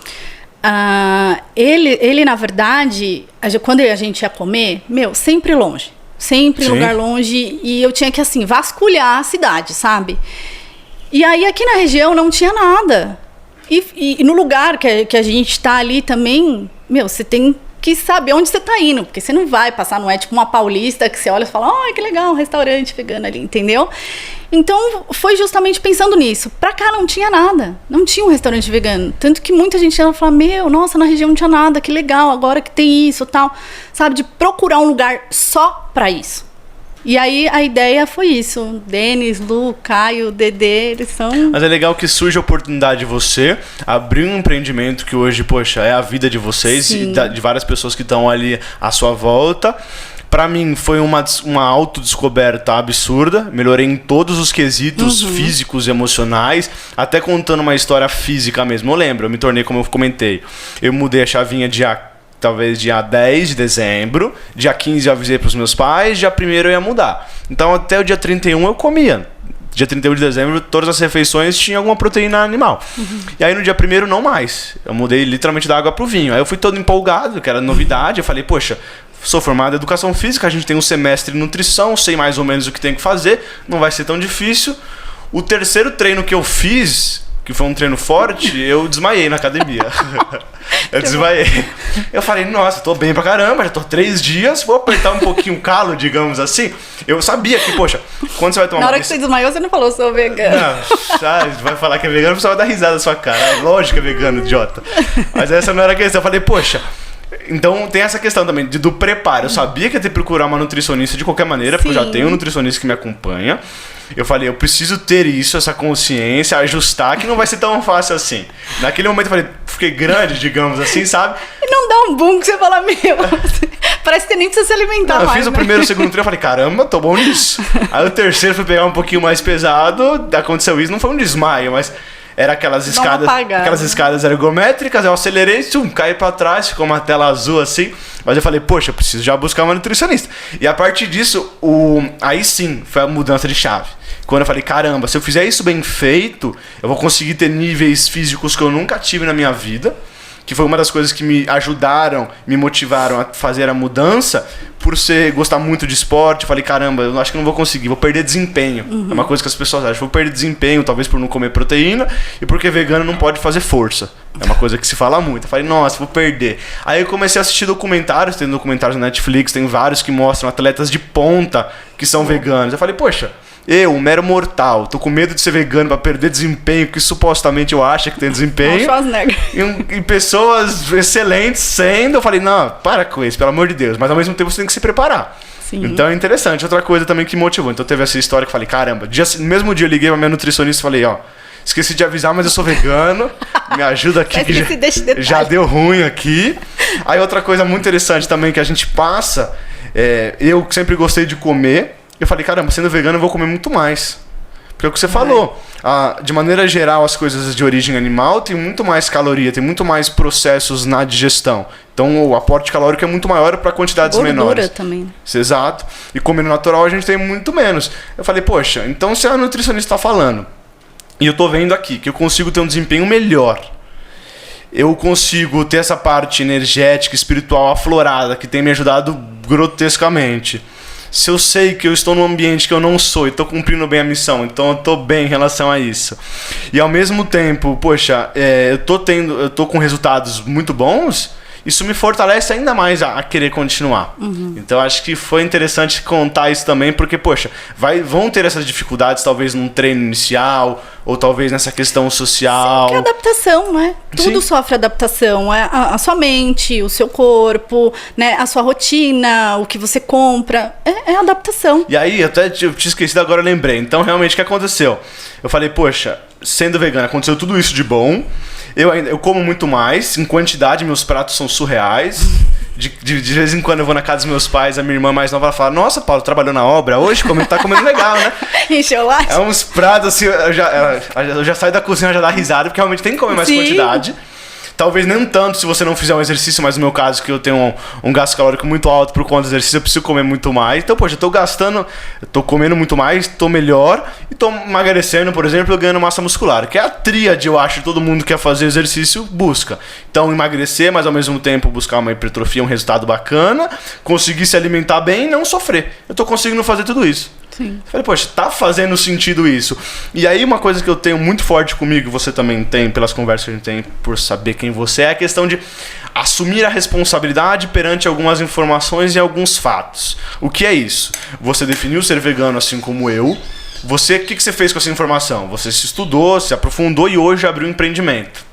Ele, na verdade, quando a gente ia comer, sempre longe. Sempre em lugar longe, e eu tinha que, assim, vasculhar a cidade, sabe? E aí, aqui na região, não tinha nada. E no lugar que a gente tá ali também, você tem que saber onde você tá indo, porque você não vai passar, não é tipo uma paulista que você olha e fala, que legal, um restaurante vegano ali, entendeu? Então, foi justamente pensando nisso. Pra cá não tinha nada, não tinha um restaurante vegano. Tanto que muita gente ia falar, nossa, na região não tinha nada, que legal, agora que tem isso e tal. Sabe, de procurar um lugar só pra isso. E aí a ideia foi isso. Denis, Lu, Caio, Dedê, eles são... Mas é legal que surge a oportunidade de você abrir um empreendimento que hoje, poxa, é a vida de vocês e de várias pessoas que estão ali à sua volta. Pra mim foi uma autodescoberta absurda. Melhorei em todos os quesitos físicos e emocionais. Até contando uma história física mesmo. Eu me tornei, como eu comentei. Eu mudei a chavinha talvez dia 10 de dezembro. Dia 15 eu avisei pros meus pais. Dia 1º eu ia mudar. Então até o dia 31 eu comia. Dia 31 de dezembro, todas as refeições tinham alguma proteína animal. E aí no dia 1º não mais. Eu mudei literalmente da água pro vinho. Aí eu fui todo empolgado, que era novidade. Eu falei, poxa, sou formado em educação física, a gente tem um semestre de nutrição, sei mais ou menos o que tem que fazer, não vai ser tão difícil. O terceiro treino que eu fiz, que foi um treino forte, eu desmaiei na academia. Eu desmaiei. Eu falei, nossa, tô bem pra caramba, já tô 3 dias, vou apertar um pouquinho o calo, digamos assim. Eu sabia que, poxa, quando você vai tomar Na hora que você desmaiou, você não falou, sou vegano. Não, vai falar que é vegano, você vai dar risada na sua cara. É lógico que é vegano, idiota. Mas essa não era a questão. Eu falei, poxa... Então tem essa questão também do preparo. Eu sabia que ia ter que procurar uma nutricionista de qualquer maneira, porque eu já tenho um nutricionista que me acompanha. Eu falei, eu preciso ter isso, essa consciência, ajustar, que não vai ser tão fácil assim. Naquele momento eu falei, fiquei grande, digamos assim, sabe? E não dá um boom que você fala, meu, parece que nem precisa se alimentar mais. Eu fiz o primeiro e o segundo treino, eu falei, caramba, tô bom nisso. Aí o terceiro fui pegar um pouquinho mais pesado, aconteceu isso, não foi um desmaio, mas... Era aquelas escadas ergométricas, eu acelerei, caí pra trás, ficou uma tela azul assim. Mas eu falei, poxa, eu preciso já buscar uma nutricionista. E a partir disso, aí sim, foi a mudança de chave. Quando eu falei, caramba, se eu fizer isso bem feito, eu vou conseguir ter níveis físicos que eu nunca tive na minha vida. Que foi uma das coisas que me ajudaram, me motivaram a fazer a mudança. Por gostar muito de esporte, eu falei, caramba, eu acho que não vou conseguir, vou perder desempenho. É uma coisa que as pessoas acham, vou perder desempenho, talvez por não comer proteína, e porque vegano não pode fazer força. É uma coisa que se fala muito. Eu falei, nossa, vou perder. Aí eu comecei a assistir documentários, tem documentários na Netflix, tem vários que mostram atletas de ponta que são veganos. Eu falei, poxa, eu, um mero mortal, tô com medo de ser vegano pra perder desempenho, que supostamente eu acho que tem desempenho. E pessoas excelentes sendo. Eu falei, não, para com isso, pelo amor de Deus. Mas ao mesmo tempo você tem que se preparar. Sim. Então é interessante. Outra coisa também que motivou. Então teve essa história que eu falei, caramba, no mesmo dia eu liguei pra minha nutricionista e falei, ó, esqueci de avisar, mas eu sou vegano. Me ajuda aqui, que já deu ruim aqui. Aí outra coisa muito interessante também que a gente passa, eu sempre gostei de comer. Eu falei, caramba, sendo vegano eu vou comer muito mais. Porque é o que você falou. De maneira geral, as coisas de origem animal tem muito mais caloria, tem muito mais processos na digestão. Então o aporte calórico é muito maior para quantidades menores. Também. Exato. E comendo natural a gente tem muito menos. Eu falei, poxa, então se a nutricionista está falando, e eu tô vendo aqui que eu consigo ter um desempenho melhor, eu consigo ter essa parte energética, espiritual aflorada, que tem me ajudado grotescamente. Se eu sei que eu estou num ambiente que eu não sou e estou cumprindo bem a missão, então eu estou bem em relação a isso. E ao mesmo tempo, poxa, eu tô com resultados muito bons, isso me fortalece ainda mais a querer continuar. Então acho que foi interessante contar isso também, porque, poxa, vão ter essas dificuldades talvez num treino inicial, ou talvez nessa questão social. Sim, que é adaptação, né? Tudo sofre adaptação. A sua mente, o seu corpo, né? A sua rotina, o que você compra. É adaptação. E aí, eu tinha esquecido, agora eu lembrei. Então, realmente, o que aconteceu? Eu falei, poxa, sendo vegano, aconteceu tudo isso de bom. Eu como muito mais, em quantidade, meus pratos são surreais. De vez em quando eu vou na casa dos meus pais, a minha irmã mais nova, ela fala, nossa, Paulo, trabalhou na obra hoje? Tá comendo legal, né? Encheu lá. É uns pratos assim, eu já saio da cozinha, já dá risada, porque realmente tem que comer mais quantidade. Talvez nem tanto se você não fizer um exercício, mas no meu caso, que eu tenho um gasto calórico muito alto por conta do exercício, eu preciso comer muito mais. Então, poxa, eu tô comendo muito mais, tô melhor e tô emagrecendo, por exemplo, eu ganhando massa muscular, que é a tríade, eu acho, que todo mundo que quer fazer exercício busca. Então, emagrecer, mas ao mesmo tempo buscar uma hipertrofia, um resultado bacana, conseguir se alimentar bem e não sofrer. Eu tô conseguindo fazer tudo isso. Sim. Falei, poxa, tá fazendo sentido isso. E aí uma coisa que eu tenho muito forte comigo, você também tem, pelas conversas que a gente tem, por saber quem você é a questão de assumir a responsabilidade perante algumas informações e alguns fatos. O que é isso? Você definiu ser vegano assim como eu. O que você fez com essa informação? Você se estudou, se aprofundou e hoje abriu um empreendimento.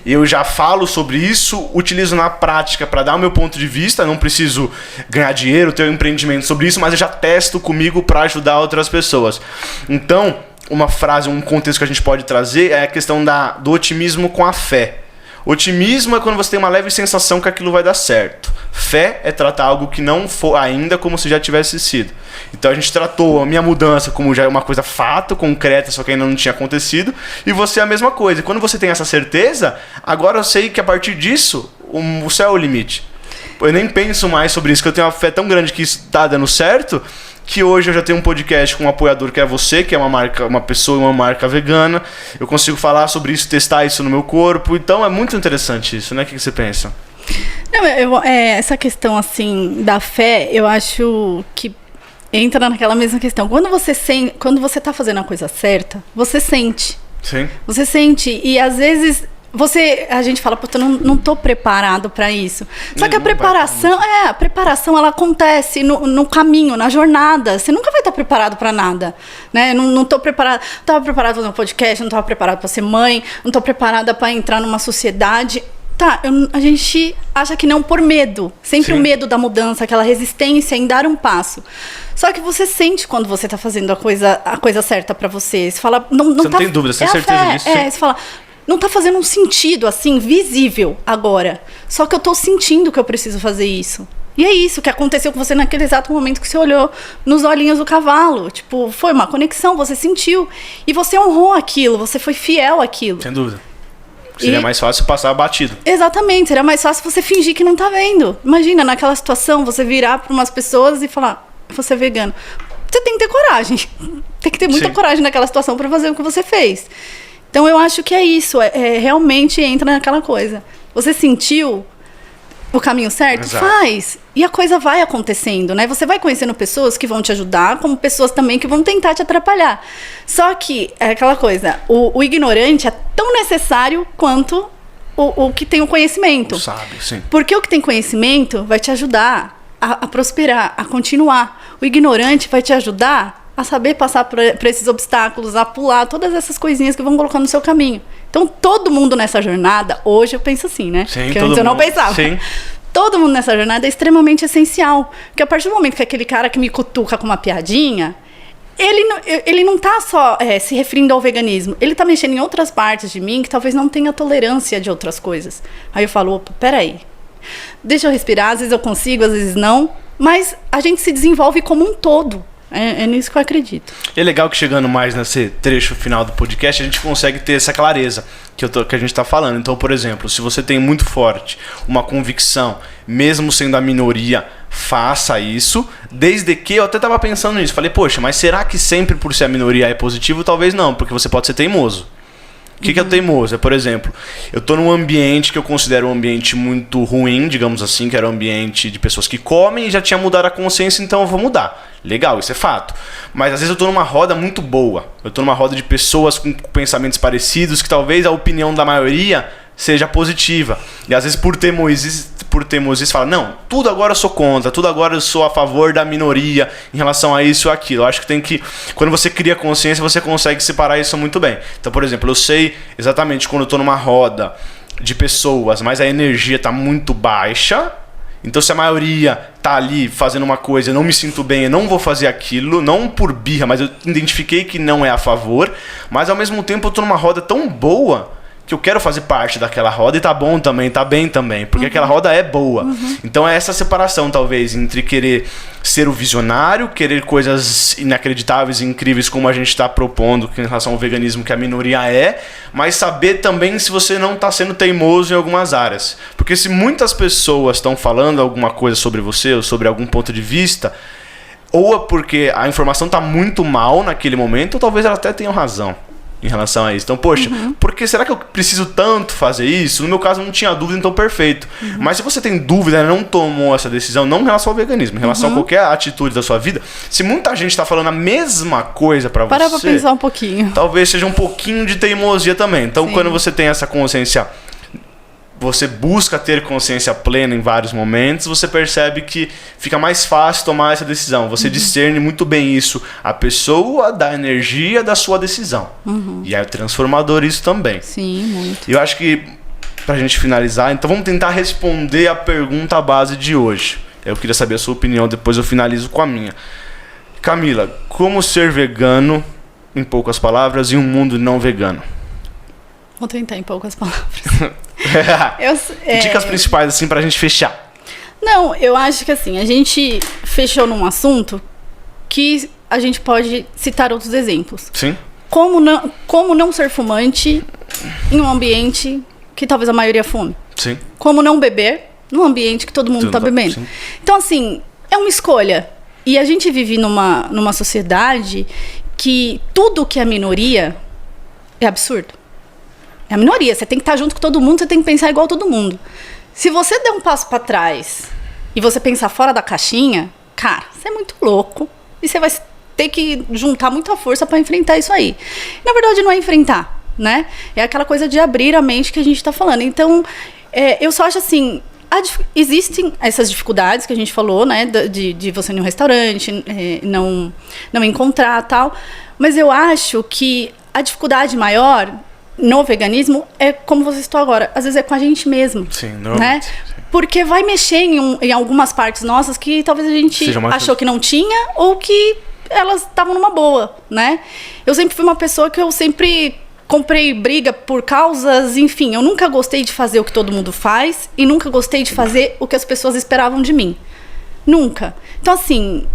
eu já falo sobre isso, utilizo na prática para dar o meu ponto de vista, não preciso ganhar dinheiro, ter um empreendimento sobre isso, mas eu já testo comigo para ajudar outras pessoas. Então, uma frase, um contexto que a gente pode trazer é a questão do otimismo com a fé. Otimismo é quando você tem uma leve sensação que aquilo vai dar certo. Fé é tratar algo que não for ainda como se já tivesse sido. Então a gente tratou a minha mudança como já uma coisa fato, concreta, só que ainda não tinha acontecido. E você é a mesma coisa. E quando você tem essa certeza, agora eu sei que a partir disso, o céu é o limite. Eu nem penso mais sobre isso, que eu tenho uma fé tão grande que isso está dando certo, que hoje eu já tenho um podcast com um apoiador que é você, que é uma pessoa e uma marca vegana. Eu consigo falar sobre isso, testar isso no meu corpo. Então é muito interessante isso, né? O que você pensa? Não, essa questão, assim, da fé, eu acho que entra naquela mesma questão. Quando você tá fazendo a coisa certa, você sente. Sim. Você sente. E às vezes a gente fala, puta, não tô preparado para isso. Só que a preparação ela acontece no caminho, na jornada. Você nunca vai estar preparado para nada, né? Não tô preparado. Tava preparado para fazer um podcast, não tava preparado para ser mãe, não tô preparada para entrar numa sociedade. Tá, a gente acha que não por medo. Sempre o medo da mudança, aquela resistência em dar um passo. Só que você sente quando você tá fazendo a coisa certa para você. Você fala, você não tem dúvida, você tem certeza disso. Você fala, não tá fazendo um sentido, assim, visível agora. Só que eu tô sentindo que eu preciso fazer isso. E é isso que aconteceu com você naquele exato momento que você olhou nos olhinhos do cavalo. Tipo, foi uma conexão, você sentiu. E você honrou aquilo, você foi fiel àquilo. Sem dúvida. Seria mais fácil passar batido. Exatamente, seria mais fácil você fingir que não tá vendo. Imagina, naquela situação, você virar para umas pessoas e falar, você é vegano. Você tem que ter coragem. Tem que ter muita coragem naquela situação para fazer o que você fez. Então eu acho que é isso, realmente entra naquela coisa. Você sentiu o caminho certo? Exato. Faz. E a coisa vai acontecendo, né? Você vai conhecendo pessoas que vão te ajudar, como pessoas também que vão tentar te atrapalhar. Só que é aquela coisa, o ignorante é tão necessário quanto o que tem o conhecimento. Sabe, sim. Porque o que tem conhecimento vai te ajudar a prosperar, a continuar. O ignorante vai te ajudar a saber passar por esses obstáculos, a pular todas essas coisinhas que vão colocando no seu caminho. Então, todo mundo nessa jornada, hoje eu penso assim, né? Sim, porque antes eu não pensava. Sim. Todo mundo nessa jornada é extremamente essencial. Porque a partir do momento que aquele cara que me cutuca com uma piadinha, ele não tá só se referindo ao veganismo. Ele tá mexendo em outras partes de mim que talvez não tenha tolerância de outras coisas. Aí eu falo, opa, peraí. Deixa eu respirar, às vezes eu consigo, às vezes não. Mas a gente se desenvolve como um todo. É nisso que eu acredito. E é legal que chegando mais nesse trecho final do podcast, a gente consegue ter essa clareza que a gente está falando. Então, por exemplo, se você tem muito forte uma convicção, mesmo sendo a minoria, faça isso. Desde que, eu até estava pensando nisso, falei, poxa, mas será que sempre por ser a minoria é positivo? Talvez não, porque você pode ser teimoso. O que é o teimoso? Por exemplo, eu estou num ambiente que eu considero um ambiente muito ruim, digamos assim, que era um ambiente de pessoas que comem e já tinha mudado a consciência, então eu vou mudar. Legal, isso é fato. Mas às vezes eu estou numa roda muito boa. Eu estou numa roda de pessoas com pensamentos parecidos, que talvez a opinião da maioria seja positiva. E às vezes por teimosia fala, não, tudo agora eu sou contra, tudo agora eu sou a favor da minoria em relação a isso ou aquilo. Eu acho que quando você cria consciência, você consegue separar isso muito bem. Então, por exemplo, eu sei exatamente quando eu estou numa roda de pessoas, mas a energia está muito baixa. Então, se a maioria tá ali fazendo uma coisa, eu não me sinto bem, eu não vou fazer aquilo, não por birra, mas eu identifiquei que não é a favor, mas ao mesmo tempo eu tô numa roda tão boa que eu quero fazer parte daquela roda e tá bom também, tá bem também, porque aquela roda é boa. Então é essa separação, talvez, entre querer ser o visionário, querer coisas inacreditáveis e incríveis como a gente está propondo em relação ao veganismo que a minoria é, mas saber também se você não está sendo teimoso em algumas áreas. Porque se muitas pessoas estão falando alguma coisa sobre você ou sobre algum ponto de vista, ou é porque a informação está muito mal naquele momento, ou talvez ela até tenha razão em relação a isso. Então, poxa, por que será que eu preciso tanto fazer isso? No meu caso, eu não tinha dúvida, então perfeito. Mas se você tem dúvida, não tomou essa decisão, não em relação ao veganismo, em relação a qualquer atitude da sua vida, se muita gente está falando a mesma coisa para você... Para pensar um pouquinho. Talvez seja um pouquinho de teimosia também. Então, quando você tem essa consciência... Você busca ter consciência plena em vários momentos, você percebe que fica mais fácil tomar essa decisão. Você discerne muito bem isso, a pessoa da energia da sua decisão. E é transformador isso também. Sim, muito. E eu acho que pra gente finalizar. Então vamos tentar responder a pergunta base de hoje. Eu queria saber a sua opinião, depois eu finalizo com a minha. Camila, como ser vegano, em poucas palavras, em um mundo não vegano? Vou tentar em poucas palavras. Dicas principais, assim, pra gente fechar. Não, eu acho que assim, a gente fechou num assunto que a gente pode citar outros exemplos. Sim. Como não ser fumante em um ambiente que talvez a maioria fume. Sim. Como não beber num ambiente que todo mundo está bebendo. Sim. Então, assim, é uma escolha. E a gente vive numa sociedade que tudo que é minoria é absurdo. É a minoria. Você tem que estar junto com todo mundo, você tem que pensar igual todo mundo. Se você der um passo para trás e você pensar fora da caixinha, cara, você é muito louco. E você vai ter que juntar muita força para enfrentar isso aí. Na verdade, não é enfrentar, né? É aquela coisa de abrir a mente que a gente está falando. Então, eu só acho assim... Existem essas dificuldades que a gente falou, né, de você ir num restaurante, não encontrar tal, mas eu acho que a dificuldade maior no veganismo é como você citou agora, às vezes é com a gente mesmo. Sim, né? Sim. Porque vai mexer em algumas partes nossas que talvez a gente achou que não tinha ou que elas estavam numa boa, né? Eu sempre fui uma pessoa que eu sempre comprei briga por causas, enfim, eu nunca gostei de fazer o que todo mundo faz e nunca gostei de fazer o que as pessoas esperavam de mim. Nunca. Então, assim,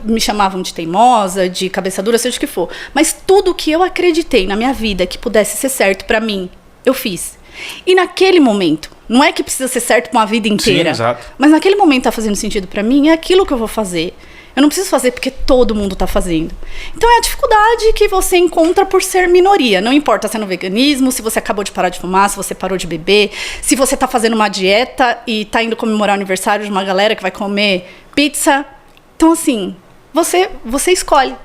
me chamavam de teimosa, de cabeça dura, seja o que for, mas tudo que eu acreditei na minha vida que pudesse ser certo pra mim, eu fiz. E naquele momento, não é que precisa ser certo pra uma vida inteira, sim, exato. Mas naquele momento tá fazendo sentido pra mim, é aquilo que eu vou fazer. Eu não preciso fazer porque todo mundo está fazendo. Então é a dificuldade que você encontra por ser minoria. Não importa se é no veganismo, se você acabou de parar de fumar, se você parou de beber, se você está fazendo uma dieta e está indo comemorar o aniversário de uma galera que vai comer pizza. Então, assim, você escolhe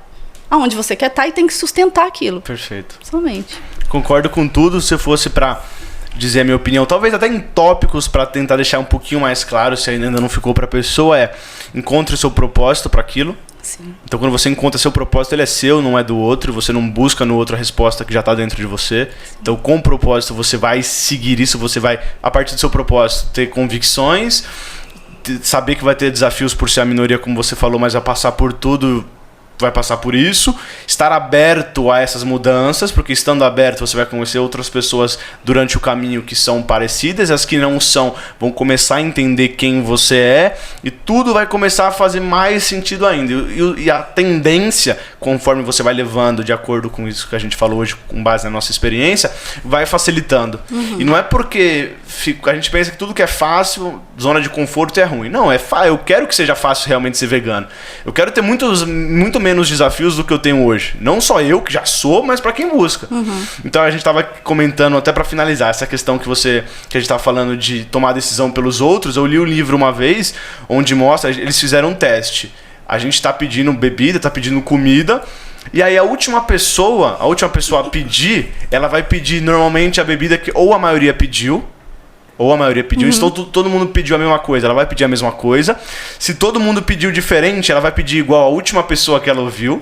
aonde você quer estar e tem que sustentar aquilo. Perfeito. Somente. Concordo com tudo. Se fosse para dizer a minha opinião, talvez até em tópicos para tentar deixar um pouquinho mais claro, se ainda não ficou para a pessoa, encontre o seu propósito para aquilo. Sim. Então quando você encontra seu propósito, ele é seu, não é do outro, você não busca no outro a resposta que já está dentro de você. Sim. Então com o propósito você vai seguir isso, você vai, a partir do seu propósito, ter convicções, saber que vai ter desafios por ser a minoria, como você falou, mas vai passar por tudo, vai passar por isso, estar aberto a essas mudanças, porque estando aberto você vai conhecer outras pessoas durante o caminho que são parecidas, as que não são vão começar a entender quem você é e tudo vai começar a fazer mais sentido ainda. E a tendência, conforme você vai levando de acordo com isso que a gente falou hoje, com base na nossa experiência, vai facilitando. Uhum. E não é porque a gente pensa que tudo que é fácil, zona de conforto é ruim. Não, eu quero que seja fácil realmente ser vegano. Eu quero ter muito menos desafios do que eu tenho hoje. Não só eu, que já sou, mas para quem busca. Uhum. Então a gente estava comentando, até para finalizar, essa questão que a gente estava falando de tomar a decisão pelos outros. Eu li um livro uma vez, onde mostra, eles fizeram um teste. A gente está pedindo bebida, está pedindo comida, e aí a última pessoa a pedir, ela vai pedir normalmente a bebida que ou a maioria pediu, uhum. Então todo mundo pediu a mesma coisa, ela vai pedir a mesma coisa. Se todo mundo pediu diferente, ela vai pedir igual a última pessoa que ela ouviu.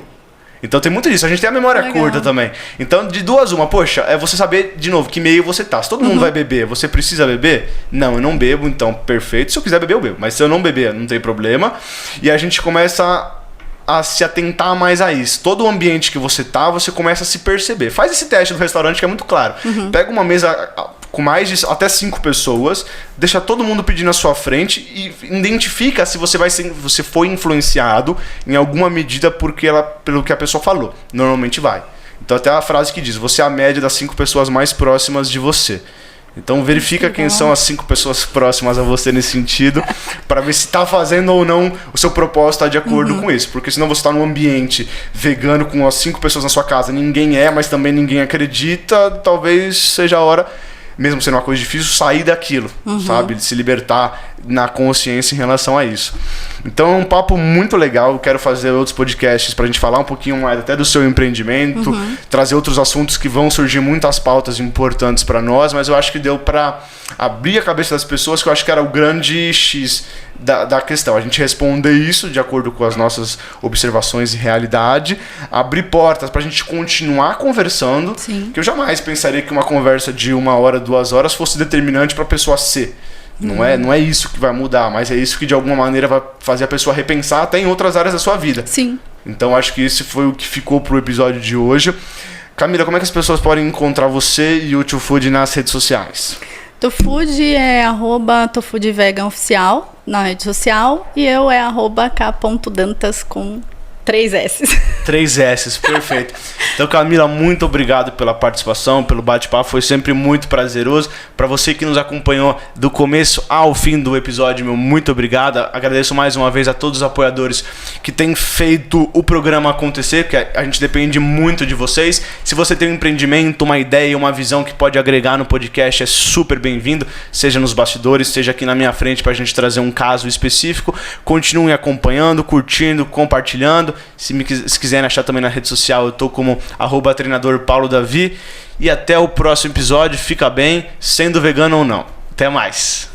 Então tem muito disso, a gente tem a memória curta também. Então de duas uma, poxa, é você saber de novo que meio você tá. Se todo mundo vai beber, você precisa beber? Não, eu não bebo, então perfeito. Se eu quiser beber, eu bebo. Mas se eu não beber, não tem problema. E a gente começa a se atentar mais a isso. Todo o ambiente que você tá, você começa a se perceber. Faz esse teste do restaurante que é muito claro. Uhum. Pega uma mesa com mais de até 5 pessoas, deixa todo mundo pedir na sua frente e identifica se você foi influenciado em alguma medida pelo que a pessoa falou. Normalmente vai. Então até a frase que diz, você é a média das 5 pessoas mais próximas de você. Então verifica quem são as 5 pessoas próximas a você nesse sentido, para ver se está fazendo ou não o seu propósito de acordo com isso. Porque senão você está num ambiente vegano com as 5 pessoas na sua casa, ninguém mas também ninguém acredita, talvez seja a hora, mesmo sendo uma coisa difícil, sair daquilo, sabe? De se libertar. na consciência em relação a isso. Então é um papo muito legal, eu quero fazer outros podcasts pra gente falar um pouquinho mais até do seu empreendimento, trazer outros assuntos que vão surgir muitas pautas importantes para nós, mas eu acho que deu para abrir a cabeça das pessoas, que eu acho que era o grande X da questão. A gente responder isso de acordo com as nossas observações e realidade, abrir portas pra gente continuar conversando. Sim. Que eu jamais pensaria que uma conversa de 1 hora, 2 horas fosse determinante pra pessoa ser. Não é isso que vai mudar, mas é isso que de alguma maneira vai fazer a pessoa repensar até em outras áreas da sua vida. Sim. Então acho que esse foi o que ficou pro episódio de hoje. Camila, como é que as pessoas podem encontrar você e o Too Food nas redes sociais? Tofood é @tofoodvegan_oficial na rede social e eu é @k.dantas com 3 S. 3 S, perfeito. Então, Camila, muito obrigado pela participação, pelo bate-papo, foi sempre muito prazeroso. Para você que nos acompanhou do começo ao fim do episódio, meu muito obrigado. Agradeço mais uma vez a todos os apoiadores que têm feito o programa acontecer, que a gente depende muito de vocês. Se você tem um empreendimento, uma ideia, uma visão que pode agregar no podcast, é super bem-vindo, seja nos bastidores, seja aqui na minha frente para a gente trazer um caso específico. Continuem acompanhando, curtindo, compartilhando. Se quiserem achar também na rede social, eu tô como @treinador_paulo_davi. E até o próximo episódio. Fica bem, sendo vegano ou não. Até mais.